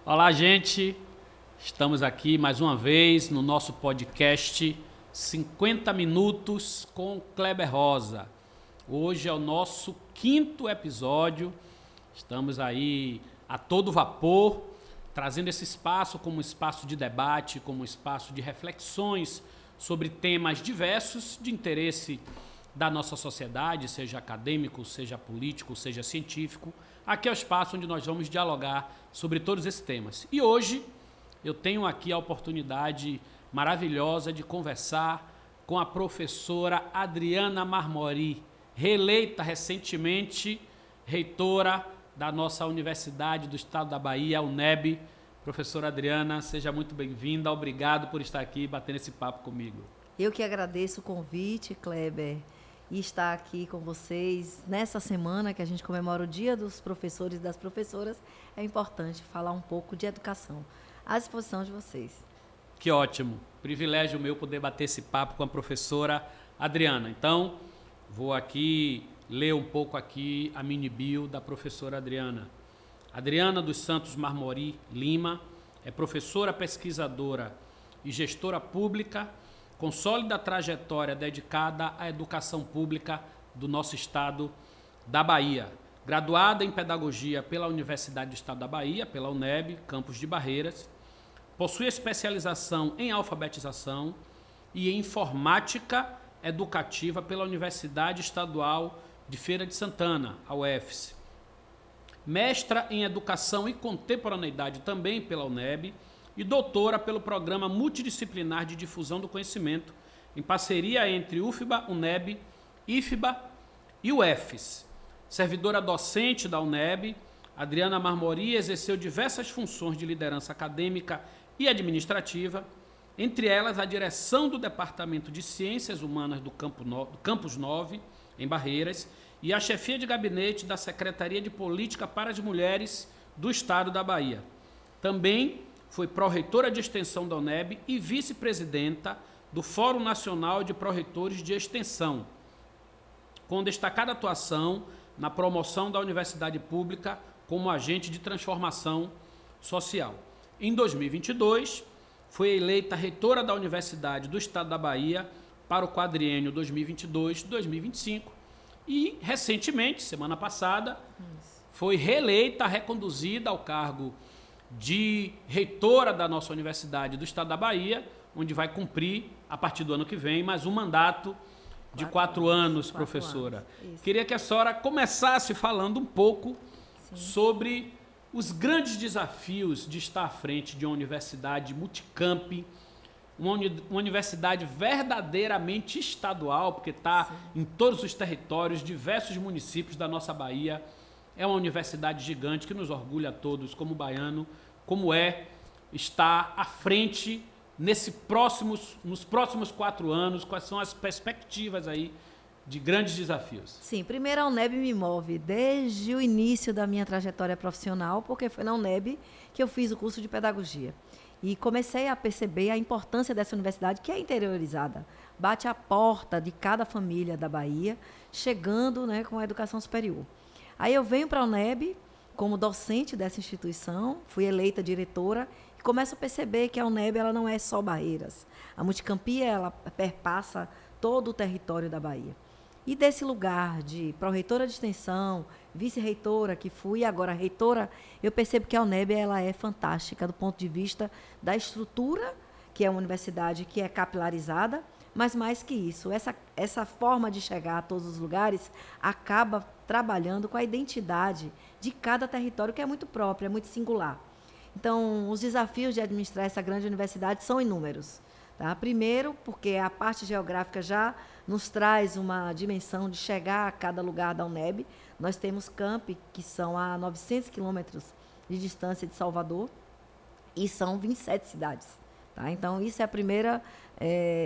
Olá, gente. Estamos aqui mais uma vez no nosso podcast 50 Minutos com Kleber Rosa. Hoje é o nosso 5º episódio. Estamos aí a todo vapor, trazendo esse espaço como um espaço de debate, como um espaço de reflexões sobre temas diversos de interesse da nossa sociedade, seja acadêmico, seja político, seja científico. Aqui é o espaço onde nós vamos dialogar sobre todos esses temas. E hoje eu tenho aqui a oportunidade maravilhosa de conversar com a professora Adriana Marmori, reeleita recentemente reitora da nossa Universidade do Estado da Bahia, a UNEB. Professora Adriana, seja muito bem-vinda. Obrigado por estar aqui batendo esse papo comigo. Eu que agradeço o convite, Kleber, e estar aqui com vocês nessa semana que a gente comemora o Dia dos Professores e das Professoras. É importante falar um pouco de educação. À disposição de vocês. Que ótimo. Privilégio meu poder bater esse papo com a professora Adriana. Então, vou aqui ler um pouco aqui a mini bio da professora Adriana. Adriana dos Santos Marmori Lima é professora pesquisadora e gestora pública com sólida trajetória dedicada à educação pública do nosso estado da Bahia. Graduada em Pedagogia pela Universidade do Estado da Bahia, pela UNEB, campus de Barreiras, possui especialização em alfabetização e em informática educativa pela Universidade Estadual de Feira de Santana, a UFS. Mestra em Educação e Contemporaneidade também pela UNEB, e doutora pelo Programa Multidisciplinar de Difusão do Conhecimento, em parceria entre UFBA, UNEB, IFBA e UFES. Servidora docente da UNEB, Adriana Marmori exerceu diversas funções de liderança acadêmica e administrativa, entre elas a direção do Departamento de Ciências Humanas do Campus 9, em Barreiras, e a chefia de gabinete da Secretaria de Política para as Mulheres do Estado da Bahia. Também foi pró-reitora de extensão da UNEB e vice-presidenta do Fórum Nacional de Pró-reitores de Extensão, com destacada atuação na promoção da universidade pública como agente de transformação social. Em 2022, foi eleita reitora da Universidade do Estado da Bahia para o quadriênio 2022-2025 e, recentemente, semana passada, foi reeleita, reconduzida ao cargo de reitora da nossa Universidade do Estado da Bahia, onde vai cumprir, a partir do ano que vem, mais um mandato de 4 anos, professora. Queria que a senhora começasse falando um pouco sobre os grandes desafios de estar à frente de uma universidade multicamp, uma universidade verdadeiramente estadual, porque está em todos os territórios, diversos municípios da nossa Bahia. É uma universidade gigante que nos orgulha a todos como baiano, como estar à frente nos próximos 4 anos, quais são as perspectivas aí de grandes desafios? Sim, primeiro a UNEB me move desde o início da minha trajetória profissional, porque foi na UNEB que eu fiz o curso de pedagogia. E comecei a perceber a importância dessa universidade, que é interiorizada. Bate à porta de cada família da Bahia, chegando, com a educação superior. Aí eu venho para a UNEB como docente dessa instituição, fui eleita diretora e começo a perceber que a UNEB ela não é só Barreiras. A multicampia ela perpassa todo o território da Bahia. E desse lugar de pró-reitora de extensão, vice-reitora que fui e agora reitora, eu percebo que a UNEB ela é fantástica do ponto de vista da estrutura, que é uma universidade que é capilarizada, mas mais que isso, essa forma de chegar a todos os lugares acaba trabalhando com a identidade de cada território, que é muito própria, é muito singular. Então, os desafios de administrar essa grande universidade são inúmeros. Tá? Primeiro, porque a parte geográfica já nos traz uma dimensão de chegar a cada lugar da UNEB. Nós temos campi que são a 900 quilômetros de distância de Salvador e são 27 cidades. Tá? Então, isso é a primeira,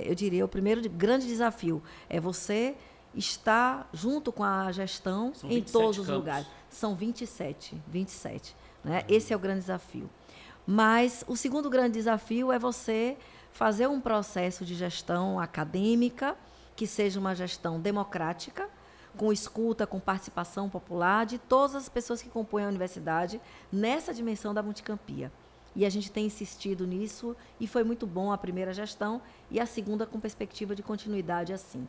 eu diria, o primeiro grande desafio. É você estar junto com a gestão em todos os lugares. São 27. Né? Esse é o grande desafio. Mas o segundo grande desafio é você fazer um processo de gestão acadêmica que seja uma gestão democrática, com escuta, com participação popular de todas as pessoas que compõem a universidade nessa dimensão da multicampia. e a gente tem insistido nisso, e foi muito bom a primeira gestão e a segunda com perspectiva de continuidade assim.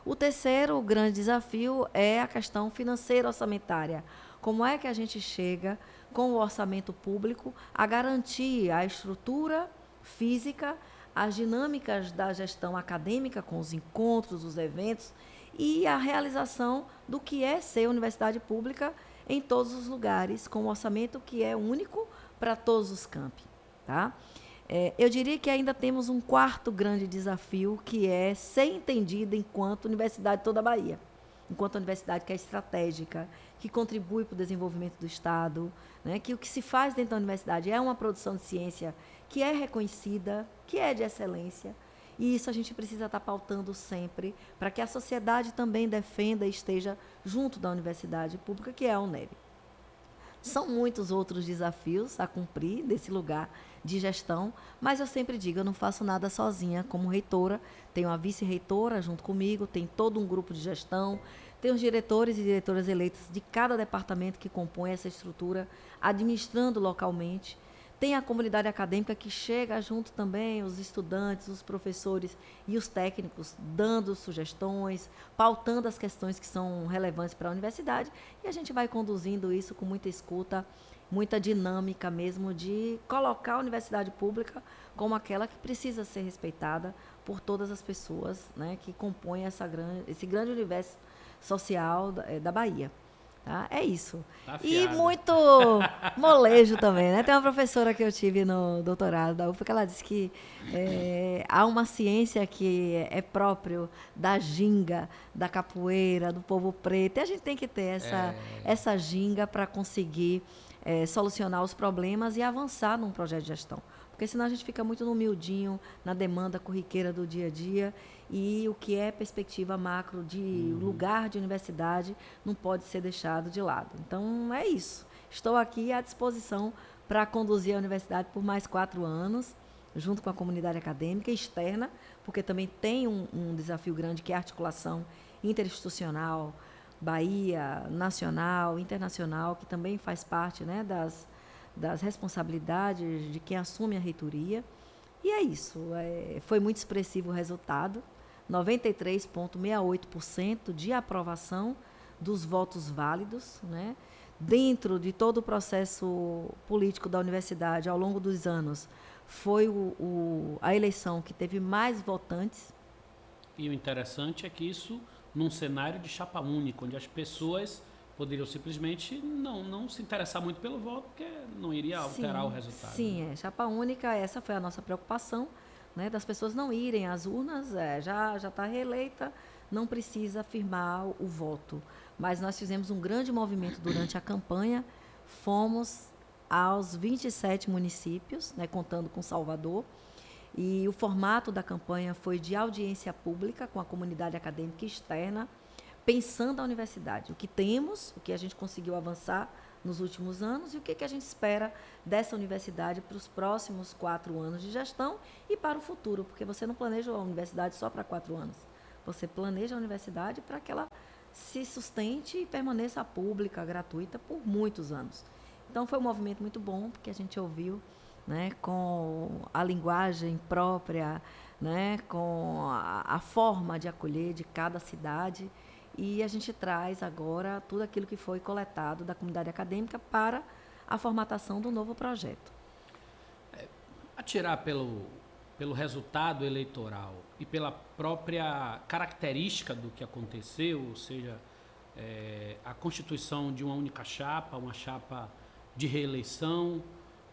O terceiro grande desafio é a questão financeira orçamentária. Como é que a gente chega com o orçamento público a garantir a estrutura física, as dinâmicas da gestão acadêmica, com os encontros, os eventos, e a realização do que é ser universidade pública em todos os lugares, com um orçamento que é único para todos os campi. Tá? Eu diria que ainda temos um quarto grande desafio, que é ser entendida enquanto universidade de toda a Bahia, enquanto universidade que é estratégica, que contribui para o desenvolvimento do Estado, né? Que o que se faz dentro da universidade é uma produção de ciência que é reconhecida, que é de excelência, e isso a gente precisa estar pautando sempre, para que a sociedade também defenda e esteja junto da universidade pública, que é a UNEB. São muitos outros desafios a cumprir desse lugar de gestão, mas eu sempre digo, eu não faço nada sozinha como reitora, tenho a vice-reitora junto comigo, tem todo um grupo de gestão, tem os diretores e diretoras eleitos de cada departamento que compõe essa estrutura, administrando localmente. Tem a comunidade acadêmica que chega junto também, os estudantes, os professores e os técnicos, dando sugestões, pautando as questões que são relevantes para a universidade, e a gente vai conduzindo isso com muita escuta, muita dinâmica mesmo, de colocar a universidade pública como aquela que precisa ser respeitada por todas as pessoas, né, que compõem esse grande universo social da Bahia. Tá? É isso. Tá e afiada. muito molejo também, né? Tem uma professora que eu tive no doutorado da UFA que ela disse que há uma ciência que é próprio da ginga, da capoeira, do povo preto. E a gente tem que ter essa ginga para conseguir solucionar os problemas e avançar num projeto de gestão. Porque senão a gente fica muito no miudinho, na demanda corriqueira do dia a dia, e o que é perspectiva macro de lugar de universidade não pode ser deixado de lado. Então, é isso. Estou aqui à disposição para conduzir a universidade por mais 4 anos, junto com a comunidade acadêmica externa, porque também tem um desafio grande, que é a articulação interinstitucional, Bahia, nacional, internacional, que também faz parte, né, das responsabilidades de quem assume a reitoria. E é isso. Foi muito expressivo o resultado. 93,68% de aprovação dos votos válidos, né? Dentro de todo o processo político da universidade, ao longo dos anos, foi a eleição que teve mais votantes. E o interessante é que isso, num cenário de chapa única, onde as pessoas poderiam simplesmente não se interessar muito pelo voto, porque não iria alterar o resultado. Sim, chapa única, essa foi a nossa preocupação, né, das pessoas não irem às urnas, já está reeleita, não precisa firmar o voto. Mas nós fizemos um grande movimento durante a campanha, fomos aos 27 municípios, né, contando com Salvador, e o formato da campanha foi de audiência pública com a comunidade acadêmica externa, pensando a universidade, o que temos, o que a gente conseguiu avançar nos últimos anos e o que a gente espera dessa universidade para os próximos 4 anos de gestão e para o futuro, porque você não planeja a universidade só para 4 anos, você planeja a universidade para que ela se sustente e permaneça pública, gratuita, por muitos anos. Então, foi um movimento muito bom, porque a gente ouviu, né, com a linguagem própria, né, com a forma de acolher de cada cidade, e a gente traz agora tudo aquilo que foi coletado da comunidade acadêmica para a formatação do novo projeto. A tirar pelo resultado eleitoral e pela própria característica do que aconteceu, ou seja, a constituição de uma única chapa, uma chapa de reeleição,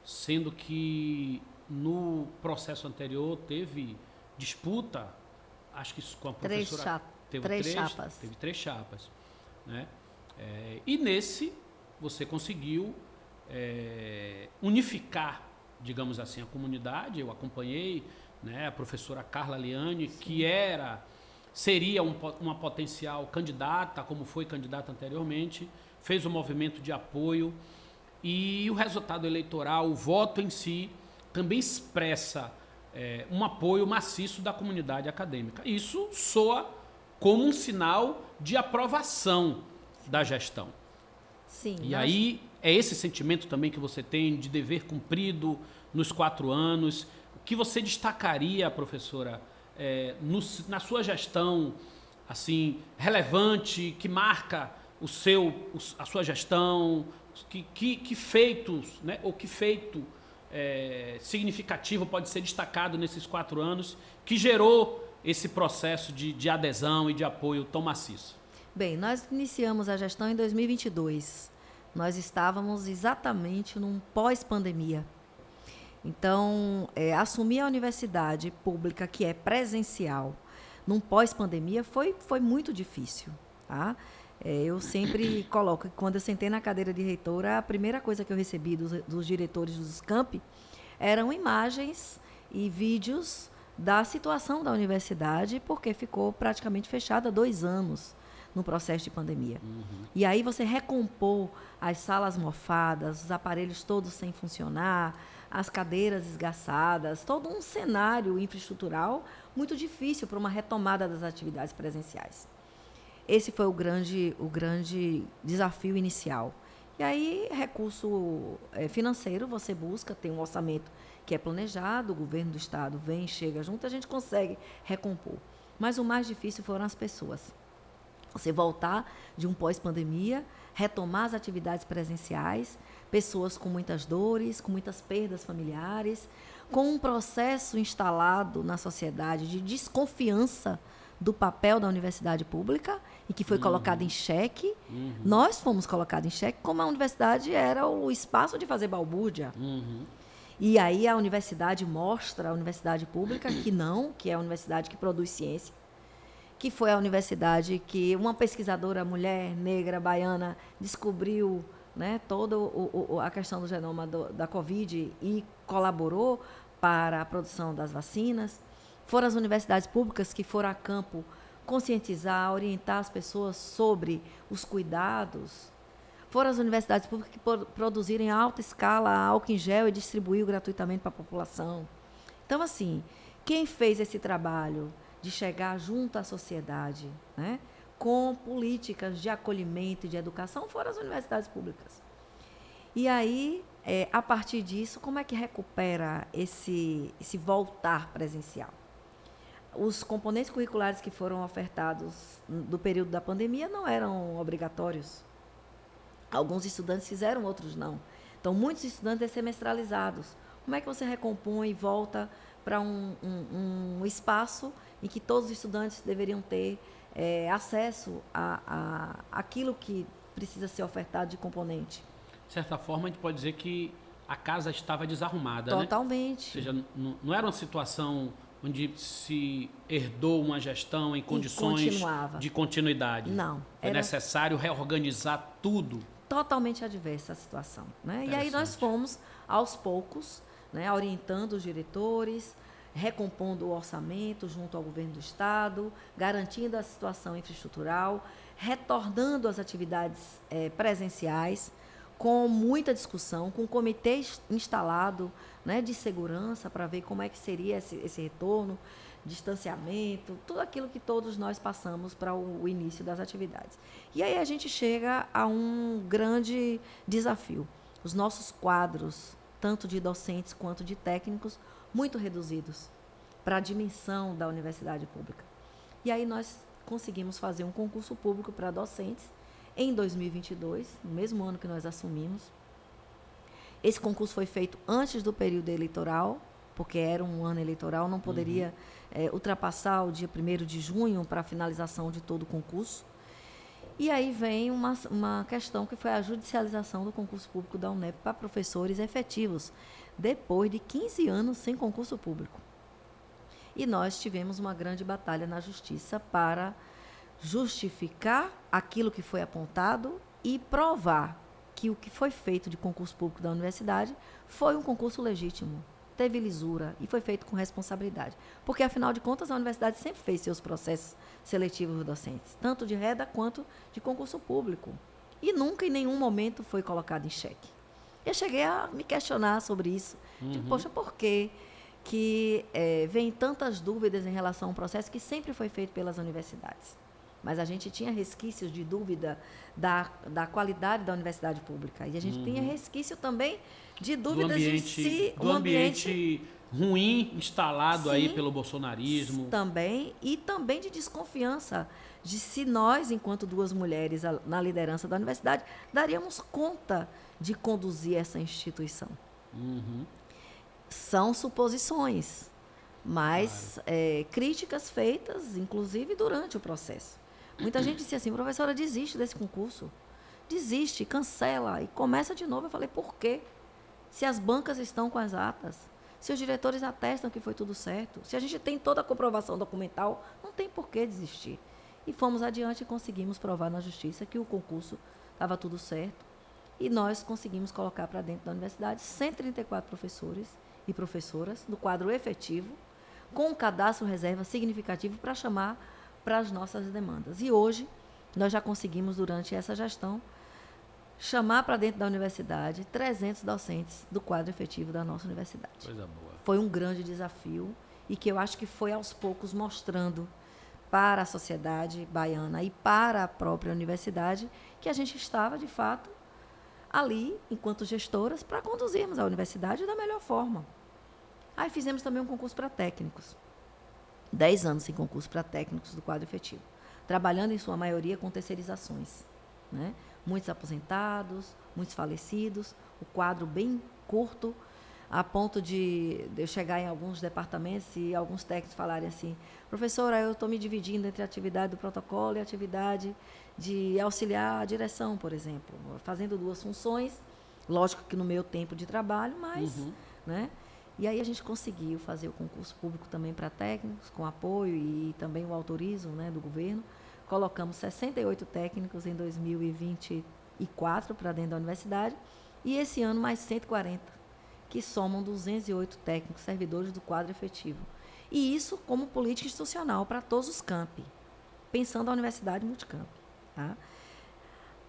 sendo que no processo anterior teve disputa, acho que com a professora... Teve três chapas. Né? E nesse, você conseguiu unificar, digamos assim, a comunidade. Eu acompanhei, né, a professora Carla Liane, sim, que seria uma potencial candidata, como foi candidata anteriormente, fez um movimento de apoio. E o resultado eleitoral, o voto em si, também expressa um apoio maciço da comunidade acadêmica. Isso soa como um sinal de aprovação da gestão. Sim. E aí É esse sentimento também que você tem de dever cumprido nos 4 anos? O que você destacaria, professora, na sua gestão, assim, relevante, que marca a sua gestão, que feitos, né, ou que feito significativo pode ser destacado nesses 4 anos que gerou esse processo de adesão e de apoio tão maciço? Bem, nós iniciamos a gestão em 2022. Nós estávamos exatamente num pós-pandemia. Então, assumir a universidade pública, que é presencial, num pós-pandemia, foi muito difícil. Tá? Eu sempre coloco que quando eu sentei na cadeira de reitora, a primeira coisa que eu recebi dos diretores dos campi eram imagens e vídeos da situação da universidade, porque ficou praticamente fechada 2 anos no processo de pandemia. E aí você recompor as salas mofadas, os aparelhos todos sem funcionar, as cadeiras esgaçadas, todo um cenário infraestrutural muito difícil para uma retomada das atividades presenciais. Esse foi o grande desafio inicial. E aí, recurso financeiro, você busca, tem um orçamento que é planejado, o governo do estado vem, chega junto, a gente consegue recompor. Mas o mais difícil foram as pessoas. Você voltar de um pós-pandemia, retomar as atividades presenciais, pessoas com muitas dores, com muitas perdas familiares, com um processo instalado na sociedade de desconfiança do papel da universidade pública e que foi colocado em xeque. Nós fomos colocados em xeque como a universidade era o espaço de fazer balbúrdia. E aí a universidade mostra, a universidade pública, que não, que é a universidade que produz ciência, que foi a universidade que uma pesquisadora mulher, negra, baiana, descobriu, né, toda a questão do genoma da Covid e colaborou para a produção das vacinas. Foram as universidades públicas que foram a campo conscientizar, orientar as pessoas sobre os cuidados. Foram as universidades públicas que produziram em alta escala álcool em gel e distribuíram gratuitamente para a população. Então, assim, quem fez esse trabalho de chegar junto à sociedade, né, com políticas de acolhimento e de educação, foram as universidades públicas. E aí, a partir disso, como é que recupera esse voltar presencial? Os componentes curriculares que foram ofertados do período da pandemia não eram obrigatórios. Alguns estudantes fizeram, outros não. Então, muitos estudantes dessemestralizados. Como é que você recompõe e volta para um espaço em que todos os estudantes deveriam ter acesso a aquilo que precisa ser ofertado de componente? De certa forma, a gente pode dizer que a casa estava desarrumada, Totalmente. Né? Ou seja, não era uma situação onde se herdou uma gestão em condições de continuidade. Não. É necessário reorganizar tudo. Totalmente adversa a situação. Né? E aí nós fomos, aos poucos, né, orientando os diretores, recompondo o orçamento junto ao governo do estado, garantindo a situação infraestrutural, retornando às atividades presenciais, com muita discussão, com um comitê instalado, né, de segurança para ver como é que seria esse retorno, distanciamento, tudo aquilo que todos nós passamos para o início das atividades. E aí a gente chega a um grande desafio. Os nossos quadros, tanto de docentes quanto de técnicos, muito reduzidos para a dimensão da universidade pública. E aí nós conseguimos fazer um concurso público para docentes em 2022, no mesmo ano que nós assumimos. Esse concurso foi feito antes do período eleitoral, porque era um ano eleitoral, não poderia ultrapassar o dia 1º de junho para a finalização de todo o concurso. E aí vem uma questão que foi a judicialização do concurso público da UNEP para professores efetivos, depois de 15 anos sem concurso público. E nós tivemos uma grande batalha na justiça para justificar aquilo que foi apontado e provar que o que foi feito de concurso público da universidade foi um concurso legítimo, teve lisura e foi feito com responsabilidade. Porque, afinal de contas, a universidade sempre fez seus processos seletivos docentes, tanto de reda quanto de concurso público. E nunca, em nenhum momento, foi colocado em xeque. Eu cheguei a me questionar sobre isso. Tipo, poxa, por que vem tantas dúvidas em relação a um processo que sempre foi feito pelas universidades? mas a gente tinha resquícios de dúvida da qualidade da universidade pública. E a gente tinha resquício também de dúvidas de se do ambiente ruim instalado aí sim, pelo bolsonarismo. Também, e também de desconfiança de se nós, enquanto duas mulheres na liderança da universidade, daríamos conta de conduzir essa instituição. São suposições, mas críticas feitas, inclusive, durante o processo. Muita gente disse assim, professora, desiste desse concurso. Desiste, cancela e começa de novo. Eu falei, por quê? Se as bancas estão com as atas, se os diretores atestam que foi tudo certo, se a gente tem toda a comprovação documental, não tem por que desistir. E fomos adiante e conseguimos provar na justiça que o concurso estava tudo certo. E nós conseguimos colocar para dentro da universidade 134 professores e professoras do quadro efetivo, com um cadastro reserva significativo para chamar para as nossas demandas. E hoje, nós já conseguimos, durante essa gestão, chamar para dentro da universidade 300 docentes do quadro efetivo da nossa universidade. Coisa boa. Foi um grande desafio e que eu acho que foi, aos poucos, mostrando para a sociedade baiana e para a própria universidade que a gente estava, de fato, ali, enquanto gestoras, para conduzirmos a universidade da melhor forma. Aí fizemos também um concurso para técnicos. 10 anos em concurso para técnicos do quadro efetivo, trabalhando, em sua maioria, com terceirizações, né? Muitos aposentados, muitos falecidos, o quadro bem curto, a ponto de eu chegar em alguns departamentos e alguns técnicos falarem assim, professora, eu estou me dividindo entre a atividade do protocolo e a atividade de auxiliar a direção, por exemplo, fazendo duas funções, lógico que no meu tempo de trabalho, mas, né? E aí a gente conseguiu fazer o concurso público também para técnicos, com apoio e também o autorizo, né, do governo. Colocamos 68 técnicos em 2024 para dentro da universidade e esse ano mais 140, que somam 208 técnicos servidores do quadro efetivo. E isso como política institucional para todos os campi, pensando a universidade multicamp. Tá?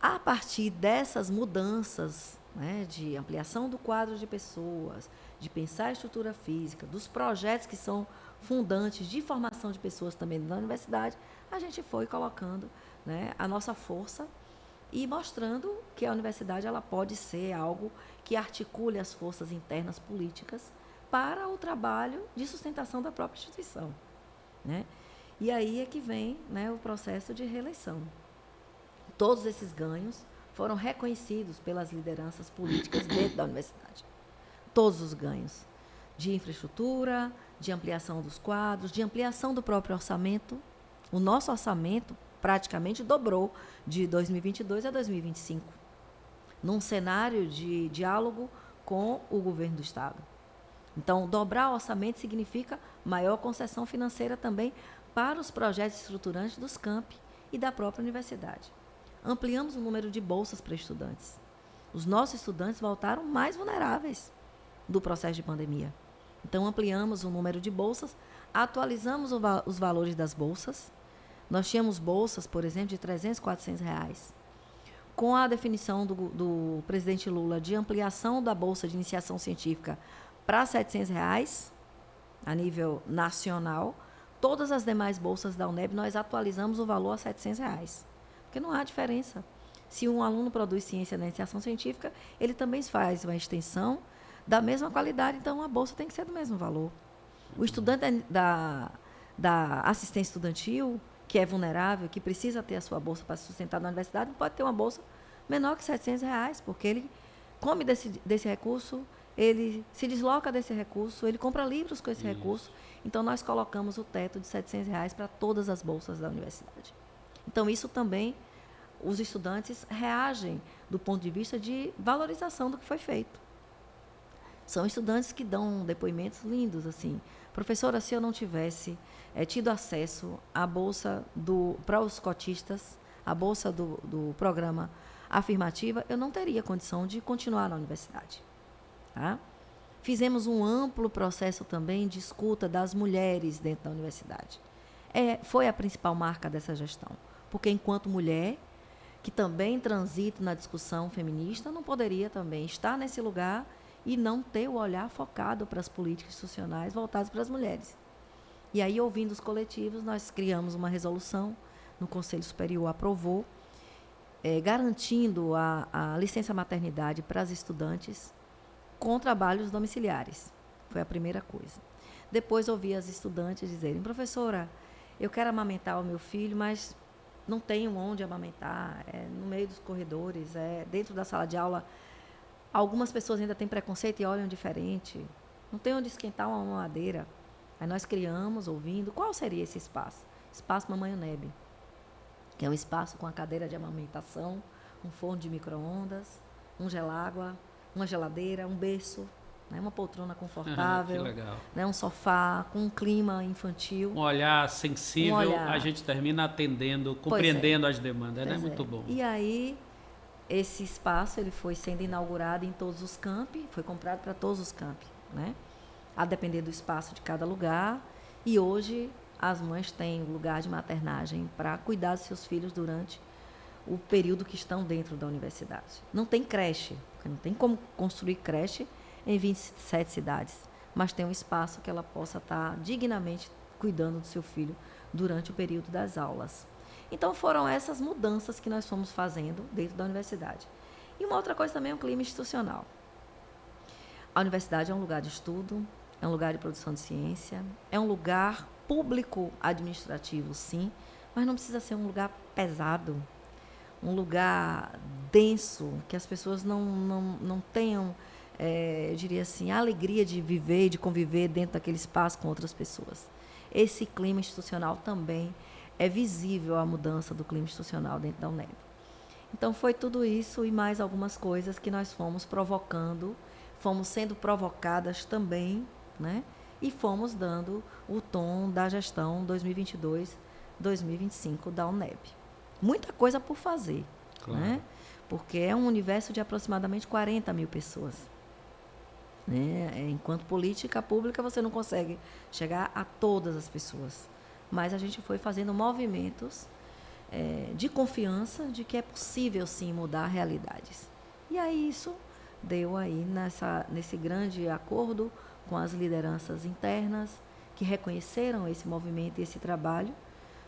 A partir dessas mudanças, né, de ampliação do quadro de pessoas, de pensar a estrutura física, dos projetos que são fundantes de formação de pessoas também na universidade, a gente foi colocando, né, a nossa força e mostrando que a universidade ela pode ser algo que articule as forças internas políticas para o trabalho de sustentação da própria instituição, né? E aí é que vem, né, o processo de reeleição. Todos esses ganhos foram reconhecidos pelas lideranças políticas dentro da universidade. Todos os ganhos de infraestrutura, de ampliação dos quadros, de ampliação do próprio orçamento. O nosso orçamento praticamente dobrou de 2022 a 2025, num cenário de diálogo com o governo do Estado. Então, dobrar o orçamento significa maior concessão financeira também para os projetos estruturantes dos campi e da própria universidade. Ampliamos o número de bolsas para estudantes. Os nossos estudantes voltaram mais vulneráveis do processo de pandemia. Então, ampliamos o número de bolsas, atualizamos os valores das bolsas. Nós tínhamos bolsas, por exemplo, de R$300, R$400. Com a definição do presidente Lula de ampliação da bolsa de iniciação científica para R$700, a nível nacional, todas as demais bolsas da UNEB, nós atualizamos o valor a R$700. Porque não há diferença. Se um aluno produz ciência na iniciação científica, ele também faz uma extensão da mesma qualidade, então a bolsa tem que ser do mesmo valor. O estudante da assistência estudantil, que é vulnerável, que precisa ter a sua bolsa para se sustentar na universidade, não pode ter uma bolsa menor que R$700, porque ele come desse recurso, ele se desloca desse recurso, ele compra livros com esse recurso. Então, nós colocamos o teto de R$700 para todas as bolsas da universidade. Então, isso também, os estudantes reagem do ponto de vista de valorização do que foi feito. São estudantes que dão depoimentos lindos, assim. Professora, se eu não tivesse tido acesso à bolsa para os cotistas, a bolsa do programa afirmativa, eu não teria condição de continuar na universidade. Tá? Fizemos um amplo processo também de escuta das mulheres dentro da universidade. Foi a principal marca dessa gestão, porque enquanto mulher, que também transita na discussão feminista, não poderia também estar nesse lugar e não ter o olhar focado para as políticas institucionais voltadas para as mulheres. E aí, ouvindo os coletivos, nós criamos uma resolução no Conselho Superior aprovou, garantindo a licença maternidade para as estudantes com trabalhos domiciliares. Foi a primeira coisa. Depois ouvi as estudantes dizerem: professora, eu quero amamentar o meu filho, mas não tenho onde amamentar, no meio dos corredores, dentro da sala de aula. Algumas pessoas ainda têm preconceito e olham diferente. Não tem onde esquentar uma mamadeira. Aí nós criamos, ouvindo, qual seria esse espaço? Espaço Mamãe UNEB, que é um espaço com a cadeira de amamentação, um forno de micro-ondas, um gelágua, uma geladeira, um berço, né, uma poltrona confortável, que legal. Né, um sofá com um clima infantil. Um olhar sensível, a gente termina atendendo, compreendendo as demandas, né? Muito bom. E aí, esse espaço ele foi sendo inaugurado em todos os campi, foi comprado para todos os campi, né? A depender do espaço de cada lugar. E hoje as mães têm lugar de maternagem para cuidar dos seus filhos durante o período que estão dentro da universidade. Não tem creche, porque não tem como construir creche em 27 cidades, mas tem um espaço que ela possa estar dignamente cuidando do seu filho durante o período das aulas. Então foram essas mudanças que nós fomos fazendo dentro da universidade. E uma outra coisa também é o clima institucional. A universidade é um lugar de estudo, é um lugar de produção de ciência, é um lugar público administrativo, sim, mas não precisa ser um lugar pesado, um lugar denso, que as pessoas não tenham, eu diria assim, a alegria de viver e de conviver dentro daquele espaço com outras pessoas. Esse clima institucional também é visível a mudança do clima institucional dentro da UNEB. Então, foi tudo isso e mais algumas coisas que nós fomos provocando, fomos sendo provocadas também, né? E fomos dando o tom da gestão 2022-2025 da UNEB. Muita coisa por fazer, claro, né? Porque é um universo de aproximadamente 40 mil pessoas. Né? Enquanto política pública, você não consegue chegar a todas as pessoas. Mas a gente foi fazendo movimentos de confiança de que é possível, sim, mudar realidades. E aí isso deu aí nesse grande acordo com as lideranças internas que reconheceram esse movimento e esse trabalho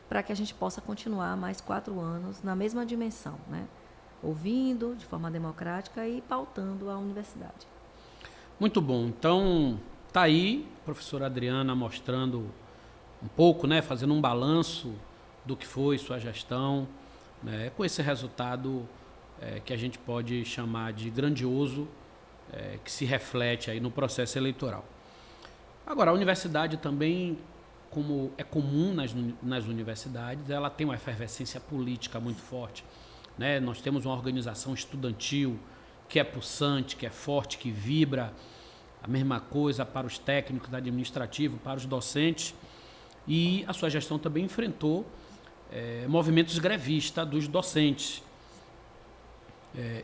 para que a gente possa continuar mais 4 anos na mesma dimensão, né? Ouvindo de forma democrática e pautando a universidade. Muito bom. Então, está aí a professora Adriana mostrando um pouco, né, fazendo um balanço do que foi sua gestão, né, com esse resultado que a gente pode chamar de grandioso, que se reflete aí no processo eleitoral. Agora, a universidade também, como é comum nas universidades, ela tem uma efervescência política muito forte, né? Nós temos uma organização estudantil que é pulsante, que é forte, que vibra. A mesma coisa para os técnicos administrativos, para os docentes. E a sua gestão também enfrentou movimentos grevistas dos docentes.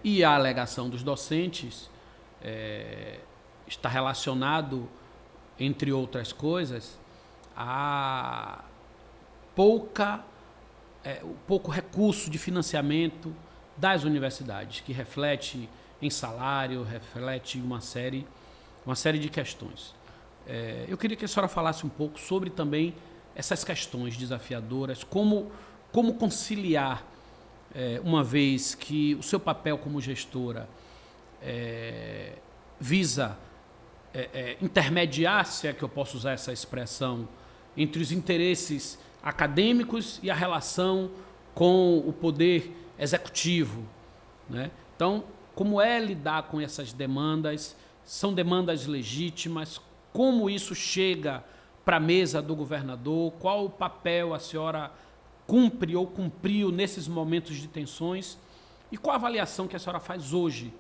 E a alegação dos docentes está relacionado, entre outras coisas, a pouco recurso de financiamento das universidades, que reflete em salário, reflete uma série de questões. Eu queria que a senhora falasse um pouco sobre também essas questões desafiadoras, como conciliar, uma vez que o seu papel como gestora visa intermediar, se é que eu posso usar essa expressão, entre os interesses acadêmicos e a relação com o poder executivo, né? Então, como é lidar com essas demandas? São demandas legítimas? Como isso chega para a mesa do governador? Qual o papel a senhora cumpre ou cumpriu nesses momentos de tensões? E qual a avaliação que a senhora faz hoje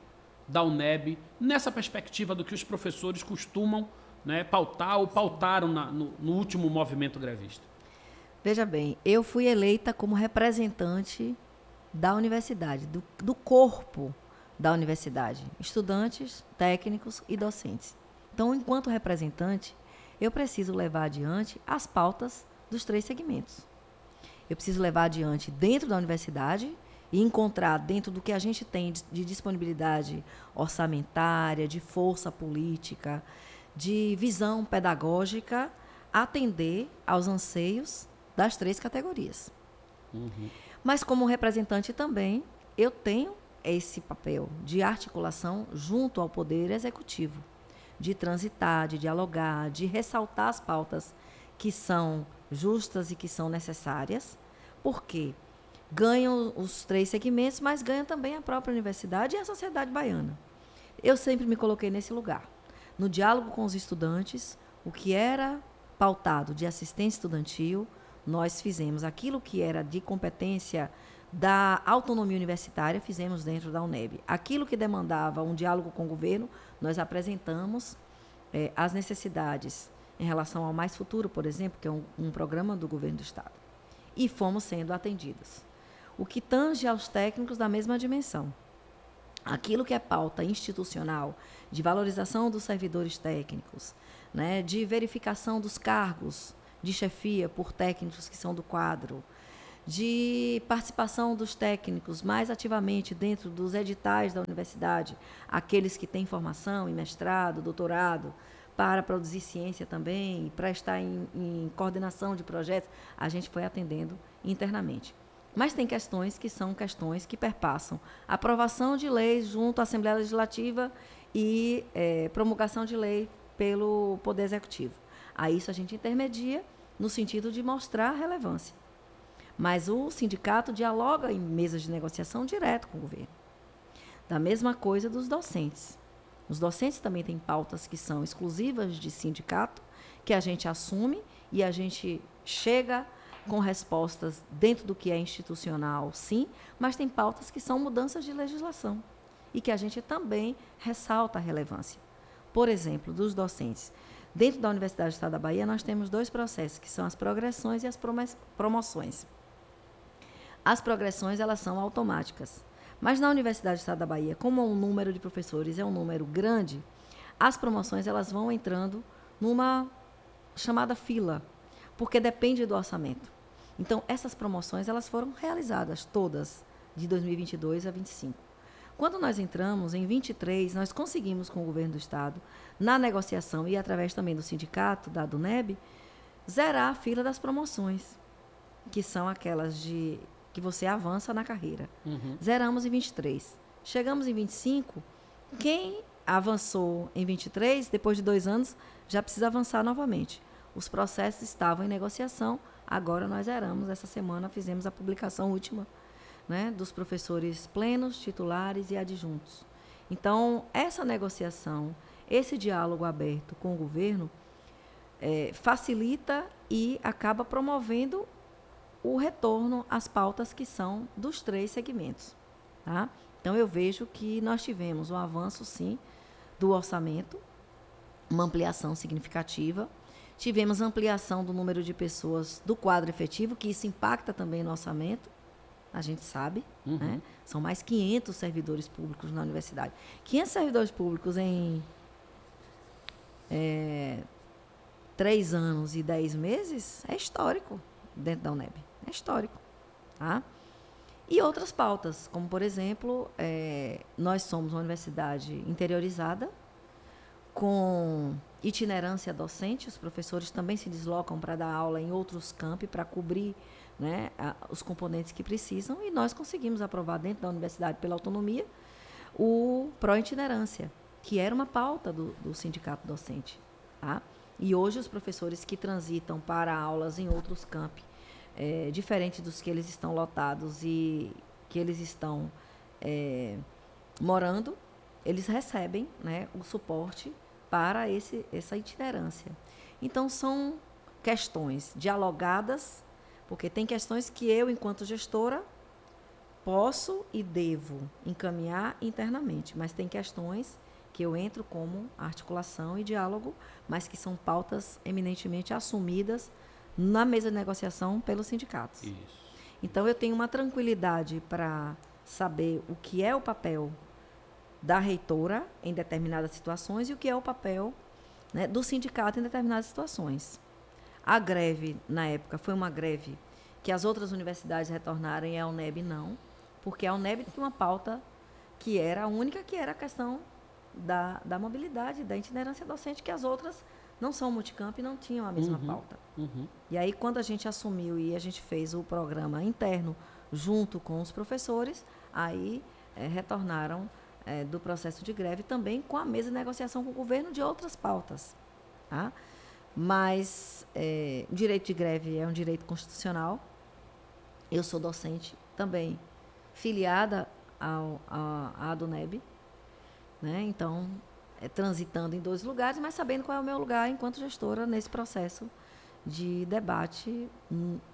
da UNEB nessa perspectiva do que os professores costumam, né, pautar ou pautaram no último movimento grevista? Veja bem, eu fui eleita como representante da universidade, do corpo da universidade, estudantes, técnicos e docentes. Então, enquanto representante, eu preciso levar adiante as pautas dos 3 segmentos. Eu preciso levar adiante dentro da universidade e encontrar dentro do que a gente tem de disponibilidade orçamentária, de força política, de visão pedagógica, atender aos anseios das 3 categorias. Mas, como representante também, eu tenho esse papel de articulação junto ao Poder Executivo, de transitar, de dialogar, de ressaltar as pautas que são justas e que são necessárias, porque ganham os 3 segmentos, mas ganha também a própria universidade e a sociedade baiana. Eu sempre me coloquei nesse lugar. No diálogo com os estudantes, o que era pautado de assistência estudantil, nós fizemos aquilo que era de competência da autonomia universitária, fizemos dentro da UNEB. Aquilo que demandava um diálogo com o governo, nós apresentamos as necessidades em relação ao Mais Futuro, por exemplo, que é um programa do governo do Estado. E fomos sendo atendidos. O que tange aos técnicos da mesma dimensão. Aquilo que é pauta institucional, de valorização dos servidores técnicos, né, de verificação dos cargos de chefia por técnicos que são do quadro, de participação dos técnicos mais ativamente dentro dos editais da universidade, aqueles que têm formação em mestrado, doutorado, para produzir ciência também, para estar em coordenação de projetos, a gente foi atendendo internamente. Mas tem questões que são questões que perpassam aprovação de leis junto à Assembleia Legislativa e promulgação de lei pelo Poder Executivo. A isso a gente intermedia no sentido de mostrar a relevância. Mas o sindicato dialoga em mesas de negociação direto com o governo. Da mesma coisa dos docentes. Os docentes também têm pautas que são exclusivas de sindicato, que a gente assume e a gente chega com respostas dentro do que é institucional, sim, mas tem pautas que são mudanças de legislação e que a gente também ressalta a relevância. Por exemplo, dos docentes. Dentro da Universidade do Estado da Bahia, nós temos 2 processos, que são as progressões e as promoções. As progressões, elas são automáticas. Mas na Universidade do Estado da Bahia, como o número de professores é um número grande, as promoções elas vão entrando numa chamada fila, porque depende do orçamento. Então, essas promoções elas foram realizadas todas, de 2022 a 2025. Quando nós entramos, em 23, nós conseguimos com o governo do Estado, na negociação e através também do sindicato, da DUNEB, zerar a fila das promoções, que são aquelas de que você avança na carreira. Zeramos em 23. Chegamos em 25, quem avançou em 23, depois de 2 anos, já precisa avançar novamente. Os processos estavam em negociação, agora nós zeramos. Essa semana fizemos a publicação última, né, dos professores plenos, titulares e adjuntos. Então, essa negociação, esse diálogo aberto com o governo, facilita e acaba promovendo o retorno às pautas que são dos 3 segmentos. Tá? Então, eu vejo que nós tivemos um avanço, sim, do orçamento, uma ampliação significativa. Tivemos ampliação do número de pessoas do quadro efetivo, que isso impacta também no orçamento, a gente sabe. Né? São mais 500 servidores públicos na universidade. 500 servidores públicos em 3 anos e 10 meses é histórico dentro da UNEB. É histórico. Tá? E outras pautas, como, por exemplo, nós somos uma universidade interiorizada, com itinerância docente. Os professores também se deslocam para dar aula em outros campi, para cobrir, né, os componentes que precisam, e nós conseguimos aprovar dentro da universidade, pela autonomia, o pró-itinerância, que era uma pauta do sindicato docente. Tá? E hoje os professores que transitam para aulas em outros campi, diferente dos que eles estão lotados e que eles estão morando, eles recebem, né, o suporte para essa itinerância. Então, são questões dialogadas, porque tem questões que eu, enquanto gestora, posso e devo encaminhar internamente, mas tem questões que eu entro como articulação e diálogo, mas que são pautas eminentemente assumidas na mesa de negociação pelos sindicatos. Isso. Então, eu tenho uma tranquilidade para saber o que é o papel da reitora em determinadas situações e o que é o papel, né, do sindicato em determinadas situações. A greve, na época, foi uma greve que as outras universidades retornaram e a UNEB não, porque a UNEB tinha uma pauta que era a única, que era a questão da mobilidade, da itinerância docente, que as outras não são multicamp e não tinham a mesma pauta. E aí, quando a gente assumiu e a gente fez o programa interno junto com os professores, aí retornaram do processo de greve também com a mesa de negociação com o governo de outras pautas. Tá? Mas o direito de greve é um direito constitucional. Eu sou docente também filiada à ADUNEB, né? Então, transitando em 2 lugares, mas sabendo qual é o meu lugar enquanto gestora nesse processo de debate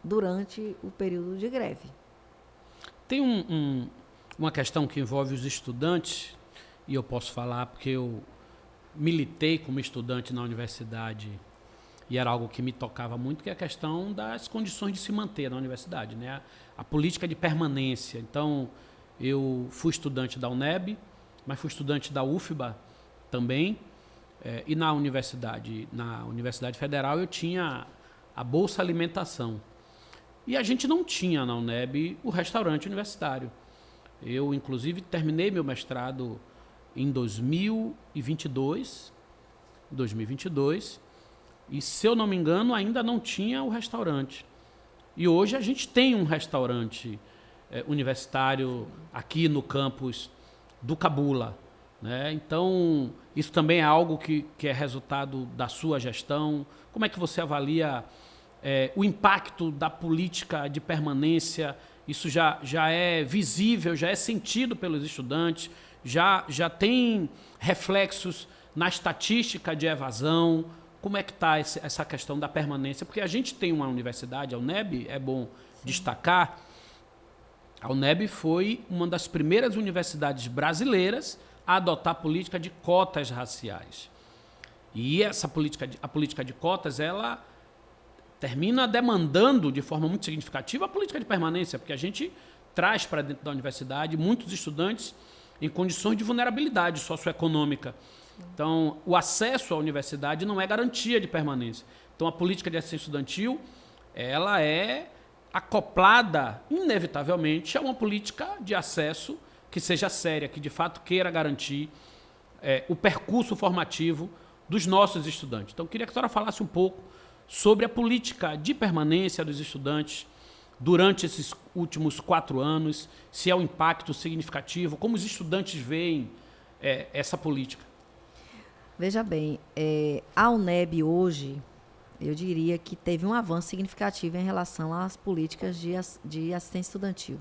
durante o período de greve. Tem uma questão que envolve os estudantes, e eu posso falar porque eu militei como estudante na universidade e era algo que me tocava muito, que é a questão das condições de se manter na universidade, né? A política de permanência. Então, eu fui estudante da UNEB, mas fui estudante da UFBA também, e na Universidade Federal eu tinha a Bolsa Alimentação. E a gente não tinha na UNEB o restaurante universitário. Eu, inclusive, terminei meu mestrado em 2022, e, se eu não me engano, ainda não tinha o restaurante. E hoje a gente tem um restaurante universitário aqui no campus do Cabula, né? Então, isso também é algo que é resultado da sua gestão. Como é que você avalia o impacto da política de permanência? Isso já é visível, já é sentido pelos estudantes, já tem reflexos na estatística de evasão. Como é que está essa questão da permanência? Porque a gente tem uma universidade, a UNEB, é bom destacar, a UNEB foi uma das primeiras universidades brasileiras a adotar a política de cotas raciais. E a política de cotas, ela termina demandando de forma muito significativa a política de permanência, porque a gente traz para dentro da universidade muitos estudantes em condições de vulnerabilidade socioeconômica. Então, o acesso à universidade não é garantia de permanência. Então, a política de assistência estudantil, ela é acoplada, inevitavelmente, a uma política de acesso que seja séria, que de fato queira garantir o percurso formativo dos nossos estudantes. Então, eu queria que a senhora falasse um pouco sobre a política de permanência dos estudantes durante esses últimos 4 anos, se é um impacto significativo, como os estudantes veem essa política. Veja bem, a UNEB hoje, eu diria que teve um avanço significativo em relação às políticas de assistência estudantil.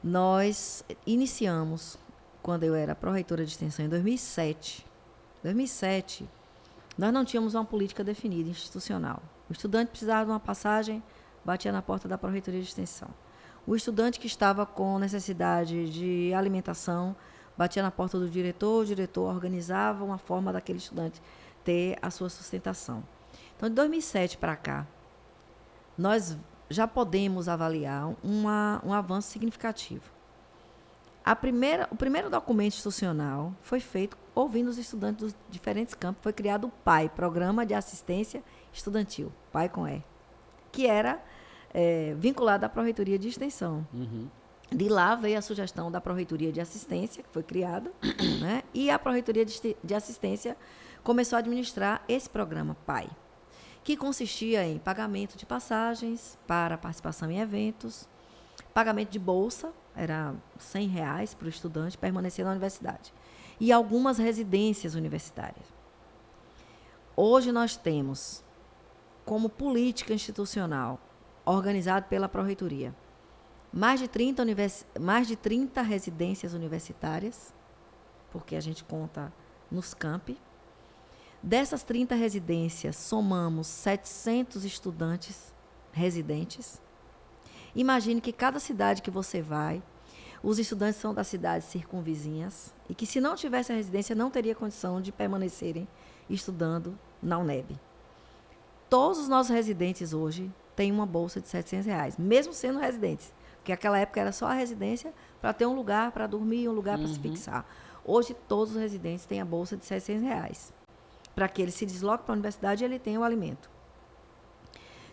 Nós iniciamos, quando eu era pró-reitora de extensão, em 2007. 2007, nós não tínhamos uma política definida, institucional. O estudante precisava de uma passagem, batia na porta da pró-reitoria de extensão. O estudante que estava com necessidade de alimentação, batia na porta do diretor, o diretor organizava uma forma daquele estudante ter a sua sustentação. Então, de 2007 para cá, nós já podemos avaliar um avanço significativo. O primeiro documento institucional foi feito ouvindo os estudantes dos diferentes campos. Foi criado o PAI, Programa de Assistência Estudantil, PAI com E, que era vinculado à Pró-Reitoria de Extensão. Uhum. De lá veio a sugestão da Pró-Reitoria de Assistência, que foi criada, né? E a Pró-Reitoria de Assistência começou a administrar esse programa PAI, que consistia em pagamento de passagens para participação em eventos, pagamento de bolsa, era R$100 para o estudante permanecer na universidade, e algumas residências universitárias. Hoje nós temos, como política institucional, organizado pela Pró-Reitoria, mais de 30 residências universitárias, porque a gente conta nos campi. Dessas 30 residências, somamos 700 estudantes residentes. Imagine que cada cidade que você vai, os estudantes são das cidades circunvizinhas e que, se não tivesse a residência, não teria condição de permanecerem estudando na UNEB. Todos os nossos residentes hoje têm uma bolsa de R$700, mesmo sendo residentes. Porque naquela época era só a residência para ter um lugar para dormir, um lugar para se fixar. Hoje, todos os residentes têm a bolsa de R$700. Para que ele se desloque para a universidade e ele tenha o alimento.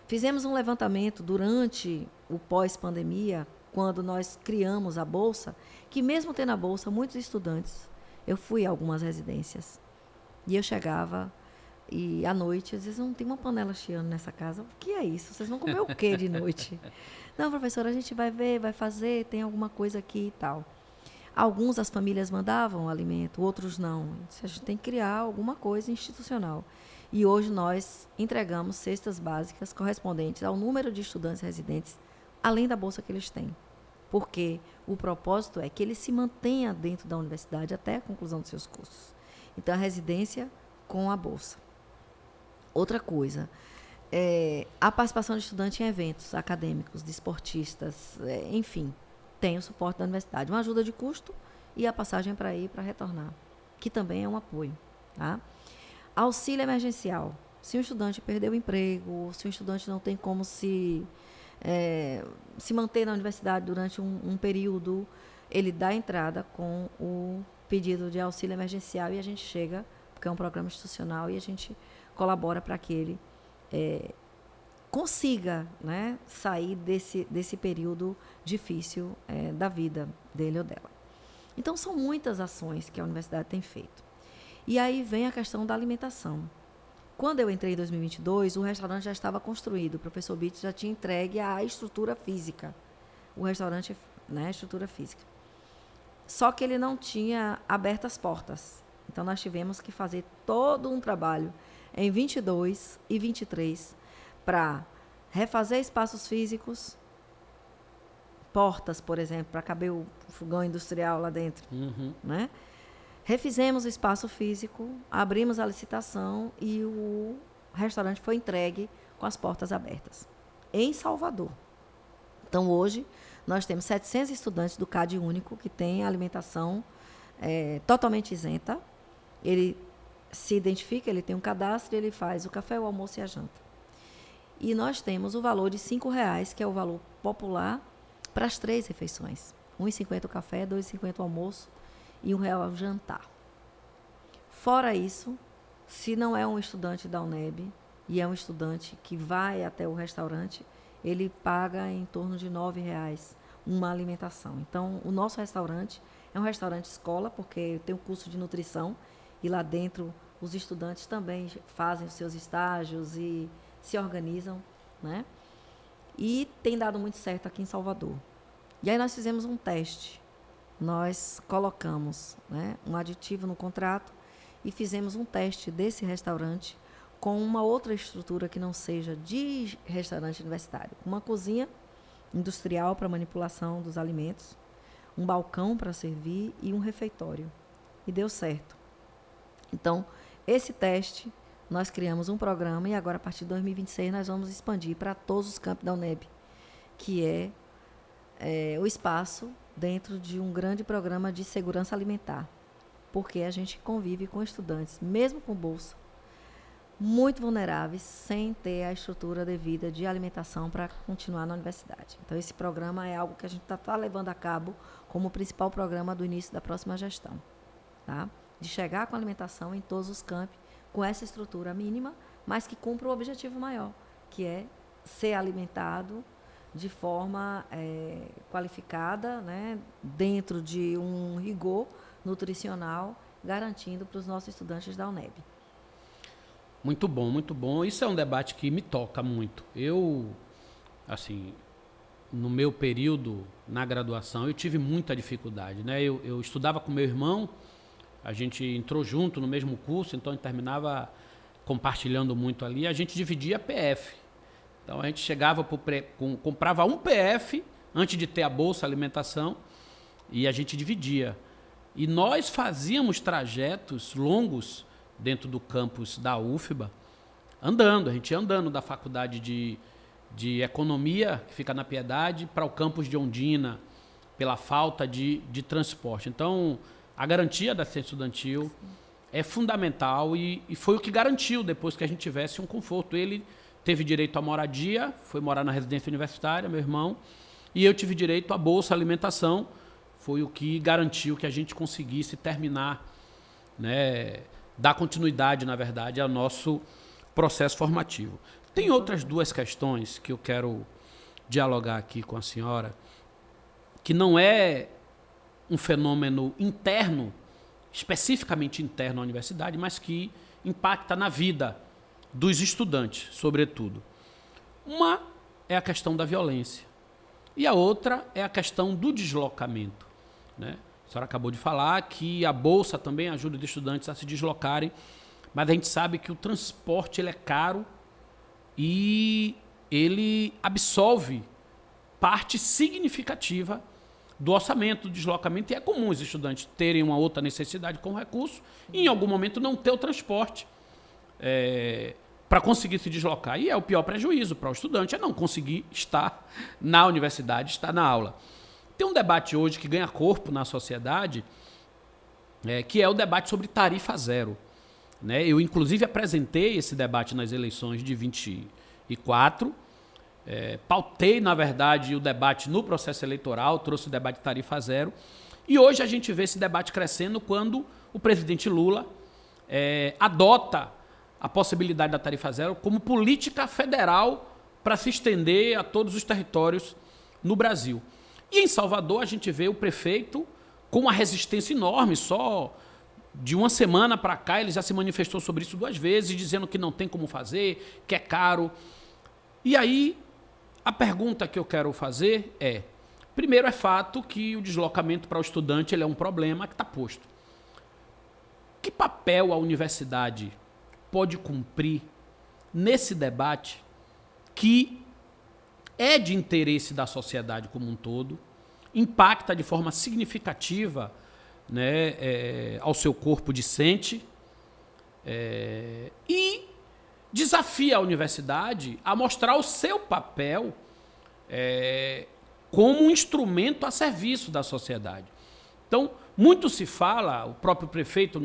Fizemos um levantamento durante o pós-pandemia, quando nós criamos a Bolsa, que mesmo tendo a Bolsa, muitos estudantes Eu fui a algumas residências. E eu chegava e à noite, às vezes não tem uma panela chiando nessa casa. O que é isso? Vocês vão comer o quê de noite? Não, professora, a gente vai ver, vai fazer, tem alguma coisa aqui e tal. Alguns as famílias mandavam alimento, outros não. A gente tem que criar alguma coisa institucional. E hoje nós entregamos cestas básicas correspondentes ao número de estudantes residentes, além da bolsa que eles têm. Porque o propósito é que ele se mantenha dentro da universidade até a conclusão dos seus cursos. Então, a residência com a bolsa. Outra coisa, a participação de estudante em eventos acadêmicos, de esportistas, enfim, tem o suporte da universidade. Uma ajuda de custo e a passagem para ir e para retornar, que também é um apoio. Tá? Auxílio emergencial. Se um estudante perdeu o emprego, se um estudante não tem como se manter na universidade durante um período, ele dá entrada com o pedido de auxílio emergencial e a gente chega, porque é um programa institucional, e a gente colabora para que ele consiga, né, sair desse período difícil da vida dele ou dela. Então, são muitas ações que a universidade tem feito. E aí vem a questão da alimentação. Quando eu entrei em 2022, o restaurante já estava construído. O professor Bitts já tinha entregue a estrutura física. O restaurante, né, estrutura física. Só que ele não tinha aberto as portas. Então, nós tivemos que fazer todo um trabalho em 22 e 23 para refazer espaços físicos, portas, por exemplo, para caber o fogão industrial lá dentro. Né? Refizemos o espaço físico, abrimos a licitação e o restaurante foi entregue com as portas abertas, em Salvador. Então, hoje, nós temos 700 estudantes do CAD Único que têm alimentação totalmente isenta. Ele se identifica, ele tem um cadastro, ele faz o café, o almoço e a janta. E nós temos o valor de R$5, que é o valor popular, para as 3 refeições. R$1,50 o café, R$2,50 o almoço e R$1 o jantar. Fora isso, se não é um estudante da UNEB e é um estudante que vai até o restaurante, ele paga em torno de R$9 uma alimentação. Então, o nosso restaurante é um restaurante escola, porque tem o curso de nutrição e lá dentro os estudantes também fazem os seus estágios e se organizam, né? E tem dado muito certo aqui em Salvador. E aí nós fizemos um teste. Nós colocamos, né, um aditivo no contrato e fizemos um teste desse restaurante com uma outra estrutura que não seja de restaurante universitário. Uma cozinha industrial para manipulação dos alimentos, um balcão para servir e um refeitório. E deu certo. Então, esse teste, nós criamos um programa e agora, a partir de 2026, nós vamos expandir para todos os campos da UNEB, que é o espaço dentro de um grande programa de segurança alimentar, porque a gente convive com estudantes, mesmo com bolsa, muito vulneráveis, sem ter a estrutura devida de alimentação para continuar na universidade. Então, esse programa é algo que a gente está levando a cabo como o principal programa do início da próxima gestão, tá? De chegar com alimentação em todos os campi, com essa estrutura mínima, mas que cumpra o objetivo maior, que é ser alimentado de forma qualificada, né, dentro de um rigor nutricional, garantindo para os nossos estudantes da UNEB. Muito bom, muito bom. Isso é um debate que me toca muito. Eu, assim, no meu período na graduação, eu tive muita dificuldade, né? Eu estudava com meu irmão, a gente entrou junto no mesmo curso, então a gente terminava compartilhando muito ali. A gente dividia PF. Então a gente chegava comprava um PF antes de ter a bolsa alimentação e a gente dividia. E nós fazíamos trajetos longos dentro do campus da UFBA, andando. A gente ia andando da faculdade de economia, que fica na Piedade, para o campus de Ondina, pela falta de transporte. Então, a garantia da assistência estudantil é fundamental e foi o que garantiu depois que a gente tivesse um conforto. Ele teve direito à moradia, foi morar na residência universitária, meu irmão, e eu tive direito à bolsa alimentação, foi o que garantiu que a gente conseguisse terminar, né, dar continuidade, na verdade, ao nosso processo formativo. Tem outras duas questões que eu quero dialogar aqui com a senhora, que não é um fenômeno interno especificamente interno à universidade, mas que impacta na vida dos estudantes, sobretudo. Uma é a questão da violência e a outra é a questão do deslocamento, né? A senhora acabou de falar que a Bolsa também ajuda os estudantes a se deslocarem, mas a gente sabe que o transporte ele é caro e ele absolve parte significativa do orçamento do deslocamento, e é comum os estudantes terem uma outra necessidade com recurso e em algum momento não ter o transporte para conseguir se deslocar. E é o pior prejuízo para o estudante, é não conseguir estar na universidade, estar na aula. Tem um debate hoje que ganha corpo na sociedade, que é o debate sobre tarifa zero, né? Eu, inclusive, apresentei esse debate nas eleições de 24, pautei, na verdade, o debate no processo eleitoral, trouxe o debate de tarifa zero, e hoje a gente vê esse debate crescendo quando o presidente Lula adota a possibilidade da tarifa zero como política federal para se estender a todos os territórios no Brasil. E em Salvador a gente vê o prefeito com uma resistência enorme, só de uma semana para cá ele já se manifestou sobre isso 2 vezes, dizendo que não tem como fazer, que é caro. E aí a pergunta que eu quero fazer primeiro é fato que o deslocamento para o estudante ele é um problema que está posto. Que papel a universidade pode cumprir nesse debate que é de interesse da sociedade como um todo, impacta de forma significativa, né, ao seu corpo discente, e desafia a universidade a mostrar o seu papel como um instrumento a serviço da sociedade. Então, muito se fala, o próprio prefeito,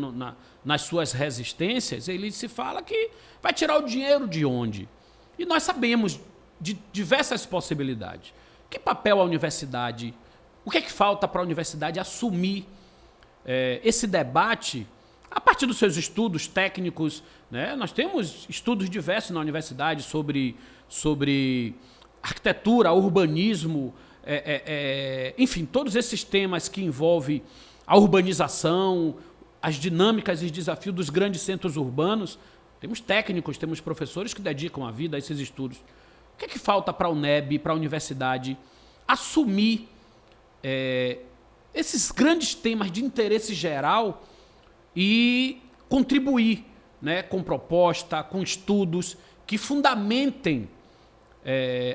nas suas resistências, ele se fala que vai tirar o dinheiro de onde? E nós sabemos de diversas possibilidades. Que papel a universidade, o que é que falta para a universidade assumir esse debate a partir dos seus estudos técnicos, né? Nós temos estudos diversos na universidade sobre arquitetura, urbanismo, enfim, todos esses temas que envolvem a urbanização, as dinâmicas e desafios dos grandes centros urbanos. Temos técnicos, temos professores que dedicam a vida a esses estudos. O que é que falta para a UNEB, para a universidade, assumir esses grandes temas de interesse geral e contribuir, né, com proposta, com estudos que fundamentem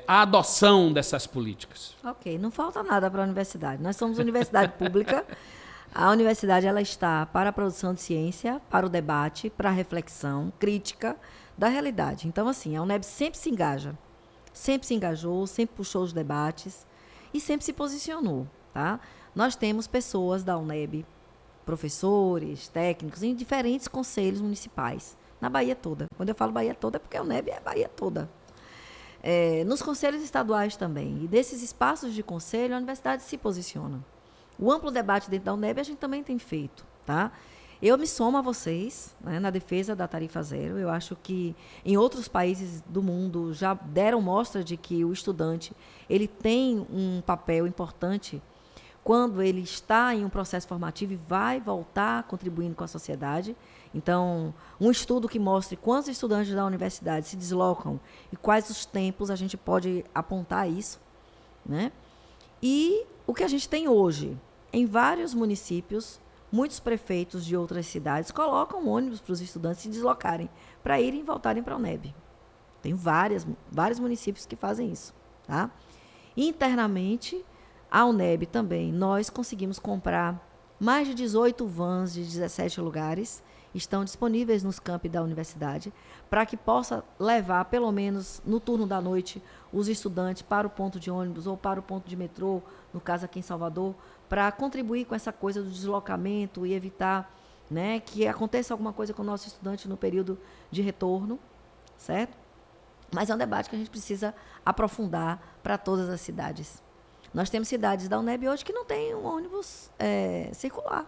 a adoção dessas políticas? Ok, não falta nada para a universidade. Nós somos universidade pública. A universidade ela está para a produção de ciência, para o debate, para a reflexão crítica da realidade. Então, assim, a UNEB sempre se engaja, sempre se engajou, sempre puxou os debates e sempre se posicionou, tá? Nós temos pessoas da UNEB, professores, técnicos, em diferentes conselhos municipais, na Bahia toda. Quando eu falo Bahia toda, é porque a UNEB é a Bahia toda. Nos conselhos estaduais também. E desses espaços de conselho, a universidade se posiciona. O amplo debate dentro da UNEB a gente também tem feito, tá? Eu me somo a vocês, né, na defesa da tarifa zero. Eu acho que em outros países do mundo já deram mostra de que o estudante ele tem um papel importante quando ele está em um processo formativo e vai voltar contribuindo com a sociedade. Então, um estudo que mostre quantos estudantes da universidade se deslocam e quais os tempos, a gente pode apontar isso, né? E o que a gente tem hoje, em vários municípios, muitos prefeitos de outras cidades colocam ônibus para os estudantes se deslocarem, para irem e voltarem para a UNEB. Tem vários municípios que fazem isso, tá? Internamente, a UNEB também, nós conseguimos comprar mais de 18 vans de 17 lugares, estão disponíveis nos campi da universidade, para que possa levar, pelo menos no turno da noite, os estudantes para o ponto de ônibus ou para o ponto de metrô, no caso aqui em Salvador, para contribuir com essa coisa do deslocamento e evitar, né, que aconteça alguma coisa com o nosso estudante no período de retorno, certo? Mas é um debate que a gente precisa aprofundar para todas as cidades. Nós temos cidades da UNEB hoje que não tem um ônibus circular.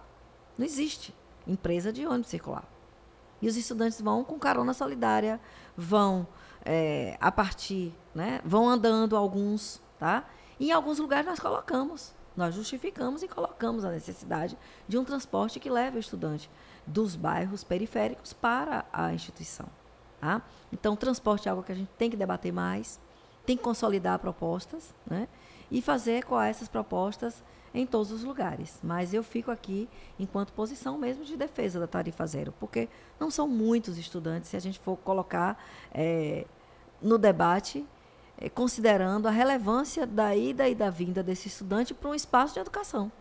Não existe empresa de ônibus circular. E os estudantes vão com carona solidária, vão a partir, né, vão andando alguns, tá? E em alguns lugares nós colocamos nós justificamos e colocamos a necessidade de um transporte que leve o estudante dos bairros periféricos para a instituição. Tá? Então, o transporte é algo que a gente tem que debater mais, tem que consolidar propostas, né? E fazer com essas propostas em todos os lugares. Mas eu fico aqui enquanto posição mesmo de defesa da tarifa zero, porque não são muitos estudantes, se a gente for colocar no debate, considerando a relevância da ida e da vinda desse estudante para um espaço de educação.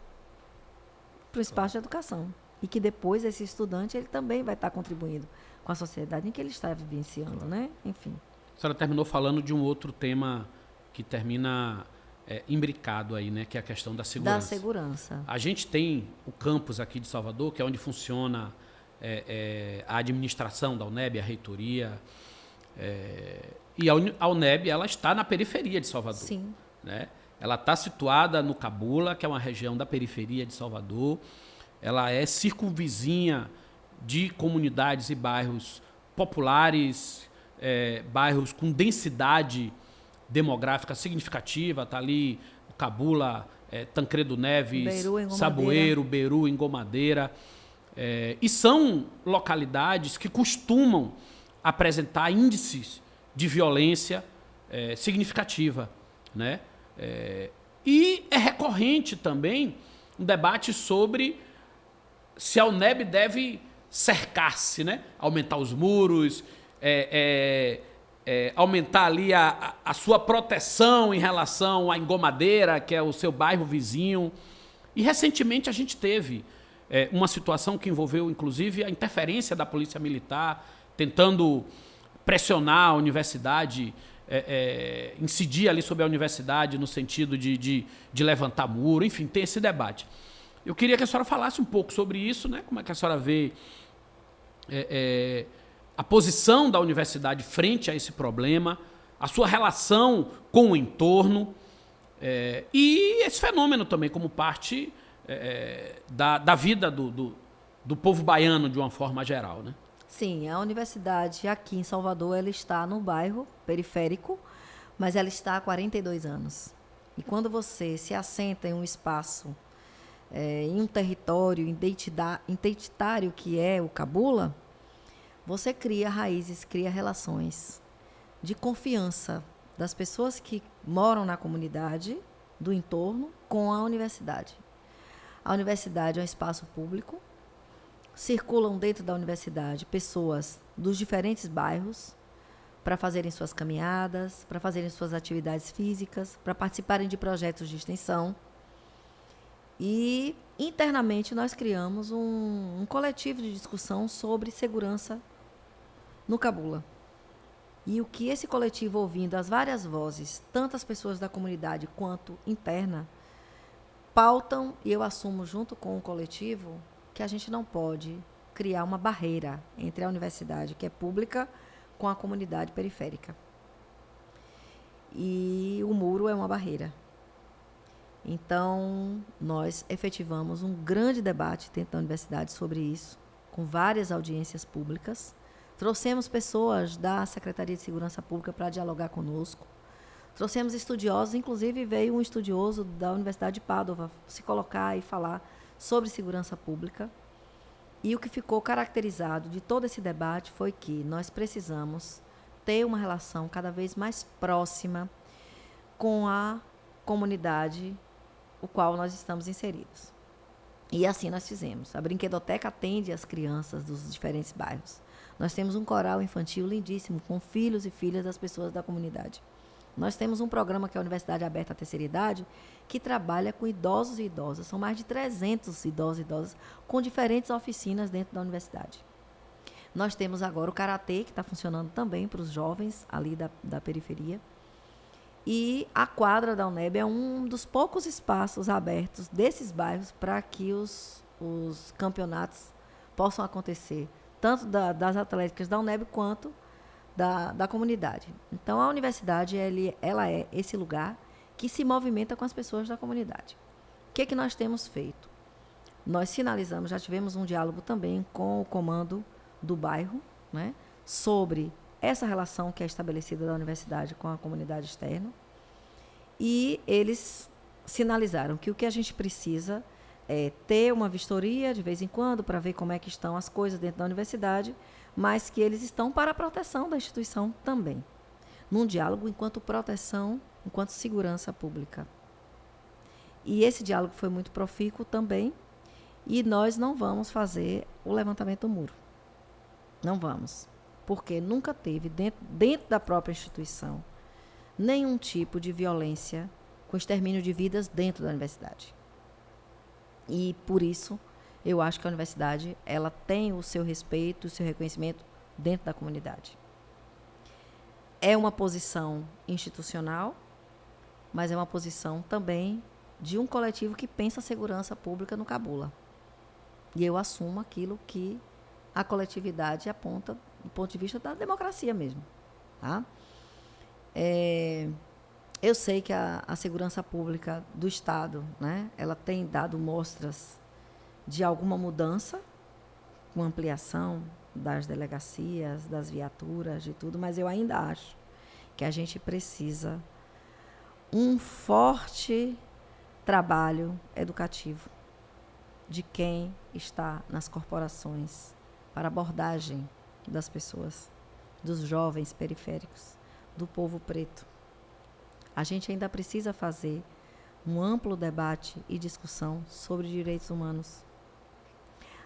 Para um espaço de educação. E que depois esse estudante ele também vai estar contribuindo com a sociedade em que ele está vivenciando, né? Enfim. A senhora terminou falando de um outro tema que termina imbricado aí, né? Que é a questão da segurança. Da segurança. A gente tem o campus aqui de Salvador, que é onde funciona a administração da UNEB, a reitoria. E a UNEB, ela está na periferia de Salvador. Sim. Né? Ela está situada no Cabula, que é uma região da periferia de Salvador. Ela é circunvizinha de comunidades e bairros populares, bairros com densidade demográfica significativa. Está ali o Cabula, Tancredo Neves, Beru, Saboeiro, Beru, Engomadeira. E são localidades que costumam apresentar índices de violência significativa. Né? E é recorrente também um debate sobre se a UNEB deve cercar-se, né? Aumentar os muros, aumentar ali a sua proteção em relação à Engomadeira, que é o seu bairro vizinho. E recentemente a gente teve uma situação que envolveu, inclusive, a interferência da Polícia Militar, tentando pressionar a universidade, incidir ali sobre a universidade no sentido de levantar muro, enfim, tem esse debate. Eu queria que a senhora falasse um pouco sobre isso, né? Como é que a senhora vê a posição da universidade frente a esse problema, a sua relação com o entorno e esse fenômeno também como parte da vida do povo baiano de uma forma geral, né? Sim, a universidade aqui em Salvador, ela está no bairro periférico, mas ela está há 42 anos. E quando você se assenta em um espaço, em um território identitário que é o Cabula, você cria raízes, cria relações de confiança das pessoas que moram na comunidade, do entorno, com a universidade. A universidade é um espaço público, circulam dentro da universidade pessoas dos diferentes bairros para fazerem suas caminhadas, para fazerem suas atividades físicas, para participarem de projetos de extensão. E, internamente, nós criamos um coletivo de discussão sobre segurança no Cabula. E o que esse coletivo, ouvindo as várias vozes, tanto as pessoas da comunidade quanto interna, pautam, e eu assumo junto com o coletivo, que a gente não pode criar uma barreira entre a universidade, que é pública, com a comunidade periférica. E o muro é uma barreira. Então, nós efetivamos um grande debate dentro da universidade sobre isso, com várias audiências públicas. Trouxemos pessoas da Secretaria de Segurança Pública para dialogar conosco. Trouxemos estudiosos, inclusive veio um estudioso da Universidade de Pádua se colocar e falar sobre segurança pública. E o que ficou caracterizado de todo esse debate foi que nós precisamos ter uma relação cada vez mais próxima com a comunidade o qual nós estamos inseridos. E assim nós fizemos. A brinquedoteca atende as crianças dos diferentes bairros. Nós temos um coral infantil lindíssimo, com filhos e filhas das pessoas da comunidade. Nós temos um programa que é a Universidade Aberta à Terceira Idade, que trabalha com idosos e idosas. São mais de 300 idosos e idosas, com diferentes oficinas dentro da universidade. Nós temos agora o Karatê, que está funcionando também para os jovens ali da periferia. E a quadra da UNEB é um dos poucos espaços abertos desses bairros para que os campeonatos possam acontecer, tanto das atléticas da UNEB quanto da comunidade. Então, a universidade ela é esse lugar que se movimenta com as pessoas da comunidade. O que nós temos feito? Nós finalizamos, já tivemos um diálogo também com o comando do bairro, né, sobre essa relação que é estabelecida da universidade com a comunidade externa. E eles sinalizaram que o que a gente precisa é ter uma vistoria de vez em quando para ver como é que estão as coisas dentro da universidade, mas que eles estão para a proteção da instituição também. Num diálogo enquanto proteção, enquanto segurança pública. E esse diálogo foi muito profícuo também, e nós não vamos fazer o levantamento do muro. Não vamos. Porque nunca teve, dentro da própria instituição, nenhum tipo de violência com extermínio de vidas dentro da universidade. E, por isso, eu acho que a universidade ela tem o seu respeito, o seu reconhecimento dentro da comunidade. É uma posição institucional, mas é uma posição também de um coletivo que pensa a segurança pública no Cabula. E eu assumo aquilo que a coletividade aponta do ponto de vista da democracia mesmo. Tá? Eu sei que a segurança pública do Estado, né, ela tem dado mostras de alguma mudança, com ampliação das delegacias, das viaturas, de tudo, mas eu ainda acho que a gente precisa um forte trabalho educativo de quem está nas corporações para abordagem das pessoas, dos jovens periféricos, do povo preto. A gente ainda precisa fazer um amplo debate e discussão sobre direitos humanos.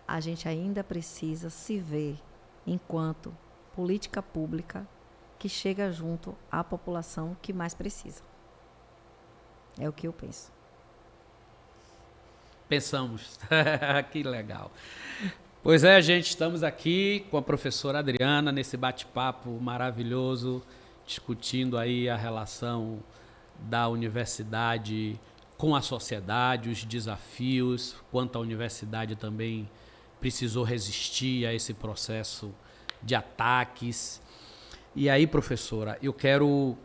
A gente ainda precisa se ver enquanto política pública que chega junto à população que mais precisa. É o que eu penso. Pensamos. Que legal. Pois é, gente, estamos aqui com a professora Adriana nesse bate-papo maravilhoso, discutindo aí a relação da universidade com a sociedade, os desafios, quanto a universidade também precisou resistir a esse processo de ataques. E aí, professora, eu quero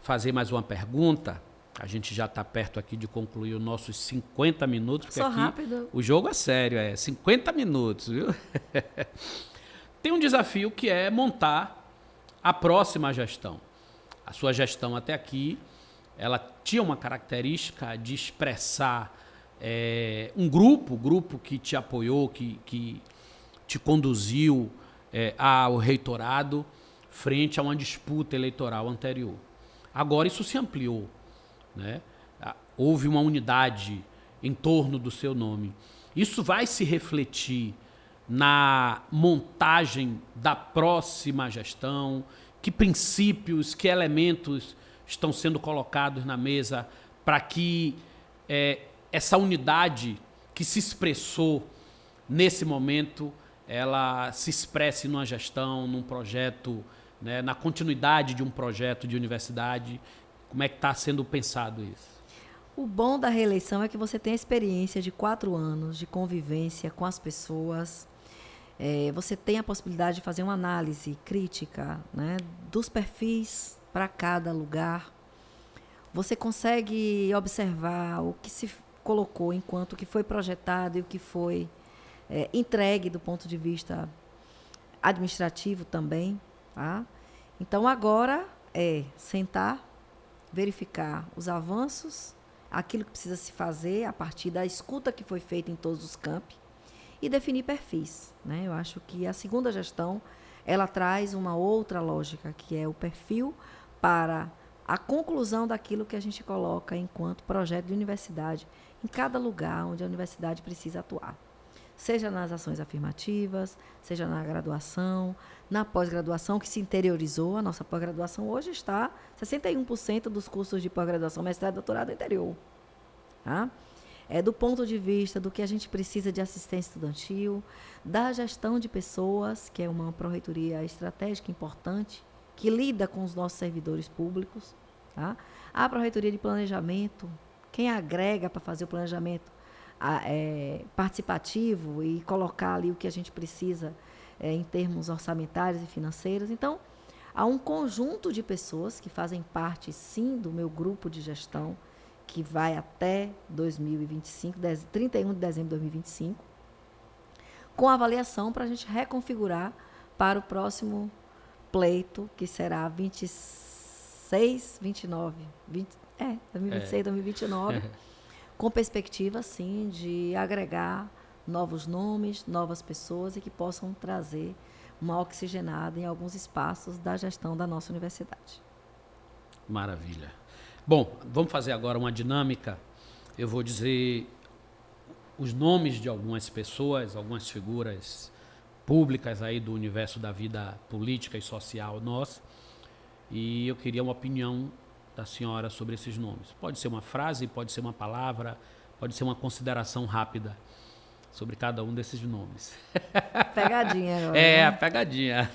fazer mais uma pergunta. A gente já está perto aqui de concluir os nossos 50 minutos. Porque Só aqui rápido. o jogo é sério, 50 minutos, viu? Tem um desafio que é montar a próxima gestão. A sua gestão até aqui, ela tinha uma característica de expressar um grupo que te apoiou, que te conduziu ao reitorado frente a uma disputa eleitoral anterior. Agora isso se ampliou, né? Houve uma unidade em torno do seu nome. Isso vai se refletir na montagem da próxima gestão? Que princípios, que elementos estão sendo colocados na mesa para que essa unidade que se expressou nesse momento, ela se expresse numa gestão, num projeto, né, na continuidade de um projeto de universidade? Como é que está sendo pensado isso? O bom da reeleição é que você tem a experiência de 4 anos de convivência com as pessoas. Você tem a possibilidade de fazer uma análise crítica, né, dos perfis para cada lugar. Você consegue observar o que se colocou enquanto o que foi projetado e o que foi entregue do ponto de vista administrativo também. Tá? Então, agora é sentar, verificar os avanços, aquilo que precisa se fazer a partir da escuta que foi feita em todos os campi e definir perfis, né? Eu acho que a segunda gestão ela traz uma outra lógica, que é o perfil para a conclusão daquilo que a gente coloca enquanto projeto de universidade em cada lugar onde a universidade precisa atuar. Seja nas ações afirmativas, seja na graduação, na pós-graduação, que se interiorizou. A nossa pós-graduação hoje está 61% dos cursos de pós-graduação, mestrado e doutorado no interior. Tá? Do ponto de vista do que a gente precisa de assistência estudantil, da gestão de pessoas, que é uma pró-reitoria estratégica importante, que lida com os nossos servidores públicos. Tá? A pró-reitoria de planejamento, quem agrega para fazer o planejamento participativo e colocar ali o que a gente precisa em termos orçamentários e financeiros. Então, há um conjunto de pessoas que fazem parte, sim, do meu grupo de gestão, que vai até 2025, 31 de dezembro de 2025, com avaliação para a gente reconfigurar para o próximo pleito, que será 26, 29, 20, 2026, 2029, com perspectiva, sim, de agregar novos nomes, novas pessoas e que possam trazer uma oxigenada em alguns espaços da gestão da nossa universidade. Maravilha. Bom, vamos fazer agora uma dinâmica. Eu vou dizer os nomes de algumas pessoas, algumas figuras públicas aí do universo da vida política e social nossa. E eu queria uma opinião da senhora sobre esses nomes. Pode ser uma frase, pode ser uma palavra, pode ser uma consideração rápida sobre cada um desses nomes. Pegadinha agora. A pegadinha.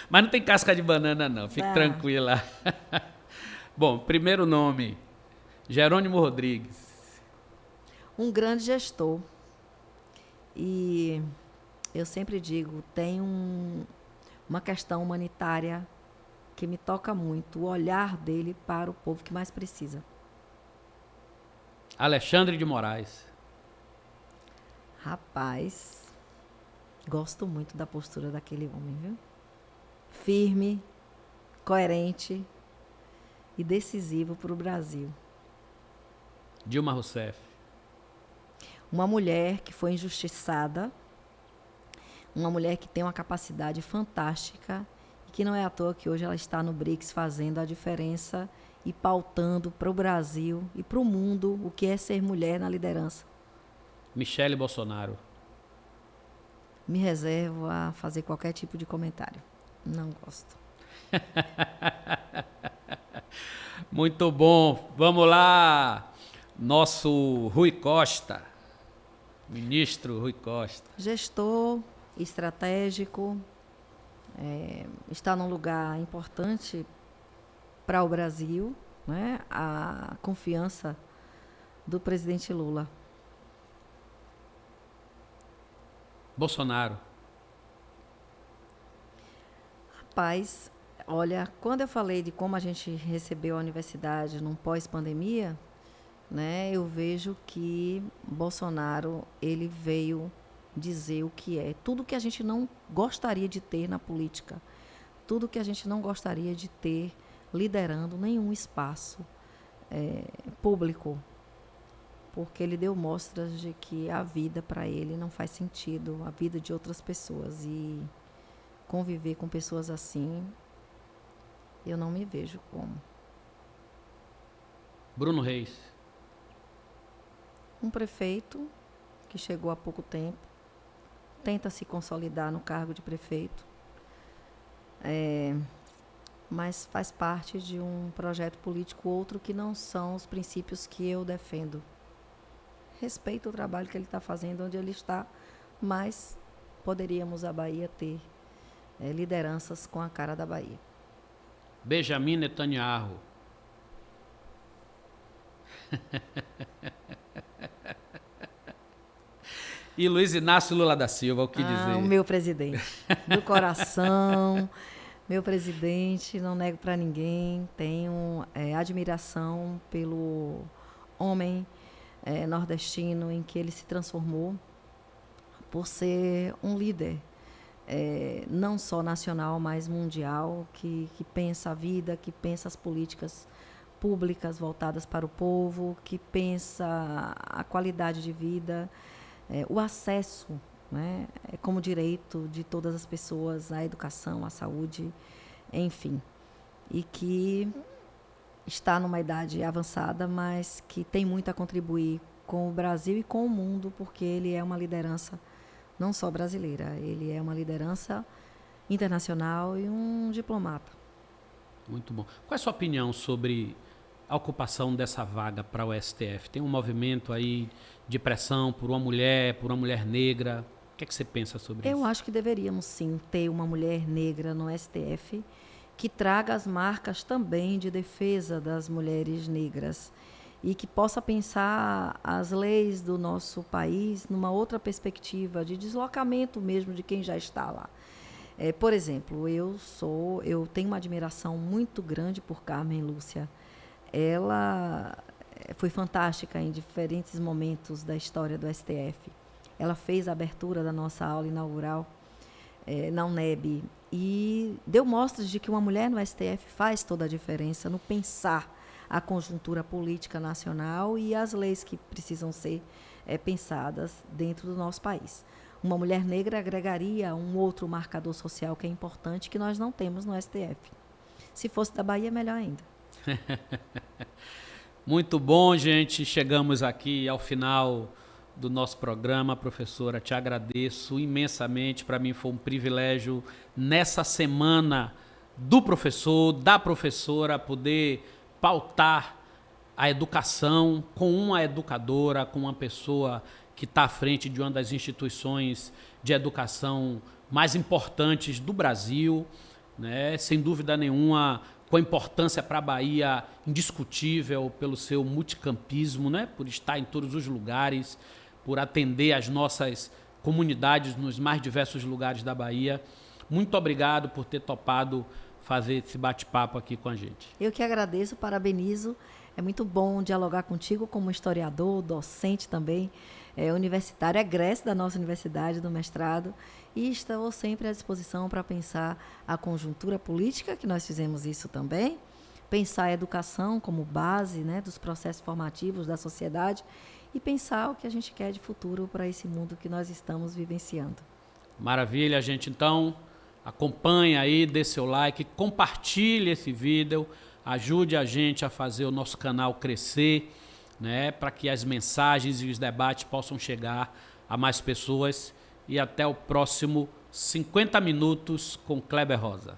Mas não tem casca de banana, não. Fique tranquila. Bom, primeiro nome, Jerônimo Rodrigues. Um grande gestor. E eu sempre digo, tem uma questão humanitária que me toca muito, o olhar dele para o povo que mais precisa. Alexandre de Moraes. Rapaz, gosto muito da postura daquele homem, viu? Firme, coerente e decisivo para o Brasil. Dilma Rousseff. Uma mulher que foi injustiçada, uma mulher que tem uma capacidade fantástica e que não é à toa que hoje ela está no BRICS fazendo a diferença e pautando para o Brasil e para o mundo o que é ser mulher na liderança. Michele Bolsonaro. Me reservo a fazer qualquer tipo de comentário. Não gosto. Muito bom. Vamos lá. Nosso Rui Costa. Ministro Rui Costa. Gestor estratégico, está num lugar importante para o Brasil, né? A confiança do presidente Lula. Bolsonaro. Rapaz, olha, quando eu falei de como a gente recebeu a universidade num pós-pandemia, né, eu vejo que Bolsonaro, ele veio dizer o que é. Tudo que a gente não gostaria de ter na política, tudo que a gente não gostaria de ter liderando nenhum espaço público, porque ele deu mostras de que a vida para ele não faz sentido, a vida de outras pessoas, e conviver com pessoas assim, eu não me vejo como. Bruno Reis. Um prefeito que chegou há pouco tempo, tenta se consolidar no cargo de prefeito, mas faz parte de um projeto político outro que não são os princípios que eu defendo. Respeito o trabalho que ele está fazendo onde ele está, mas poderíamos a Bahia ter lideranças com a cara da Bahia. Benjamin Netanyahu. E Luiz Inácio Lula da Silva, o que dizer? O meu presidente, do coração, meu presidente, não nego para ninguém, tenho admiração pelo homem nordestino em que ele se transformou, por ser um líder, não só nacional, mas mundial, que pensa a vida, que pensa as políticas públicas voltadas para o povo, que pensa a qualidade de vida, o acesso, né, como direito de todas as pessoas à educação, à saúde, enfim. E que está numa idade avançada, mas que tem muito a contribuir com o Brasil e com o mundo, porque ele é uma liderança não só brasileira, ele é uma liderança internacional e um diplomata. Muito bom. Qual é a sua opinião sobre a ocupação dessa vaga para o STF? Tem um movimento aí de pressão por uma mulher negra. O que é que você pensa sobre isso? Eu acho que deveríamos sim ter uma mulher negra no STF que traga as marcas também de defesa das mulheres negras e que possa pensar as leis do nosso país numa outra perspectiva de deslocamento mesmo de quem já está lá. Por exemplo, eu tenho uma admiração muito grande por Carmen Lúcia. Ela foi fantástica em diferentes momentos da história do STF. Ela fez a abertura da nossa aula inaugural na UNEB e deu mostras de que uma mulher no STF faz toda a diferença no pensar a conjuntura política nacional e as leis que precisam ser pensadas dentro do nosso país. Uma mulher negra agregaria um outro marcador social que é importante, que nós não temos no STF. Se fosse da Bahia, melhor ainda. Muito bom, gente. Chegamos aqui ao final do nosso programa. Professora, te agradeço imensamente. Para mim foi um privilégio, nessa semana do professor, da professora, poder pautar a educação com uma educadora, com uma pessoa que está à frente de uma das instituições de educação mais importantes do Brasil, né? Sem dúvida nenhuma, com a importância para a Bahia indiscutível pelo seu multicampismo, né? Por estar em todos os lugares, por atender as nossas comunidades nos mais diversos lugares da Bahia. Muito obrigado por ter topado fazer esse bate-papo aqui com a gente. Eu que agradeço, parabenizo. É muito bom dialogar contigo como historiador, docente também, universitário, egresso da nossa universidade, do mestrado, e estou sempre à disposição para pensar a conjuntura política, que nós fizemos isso também, pensar a educação como base, né, dos processos formativos da sociedade e pensar o que a gente quer de futuro para esse mundo que nós estamos vivenciando. Maravilha, gente. Então, acompanhe aí, dê seu like, compartilhe esse vídeo, ajude a gente a fazer o nosso canal crescer, né, para que as mensagens e os debates possam chegar a mais pessoas. E até o próximo 50 Minutos com Kleber Rosa.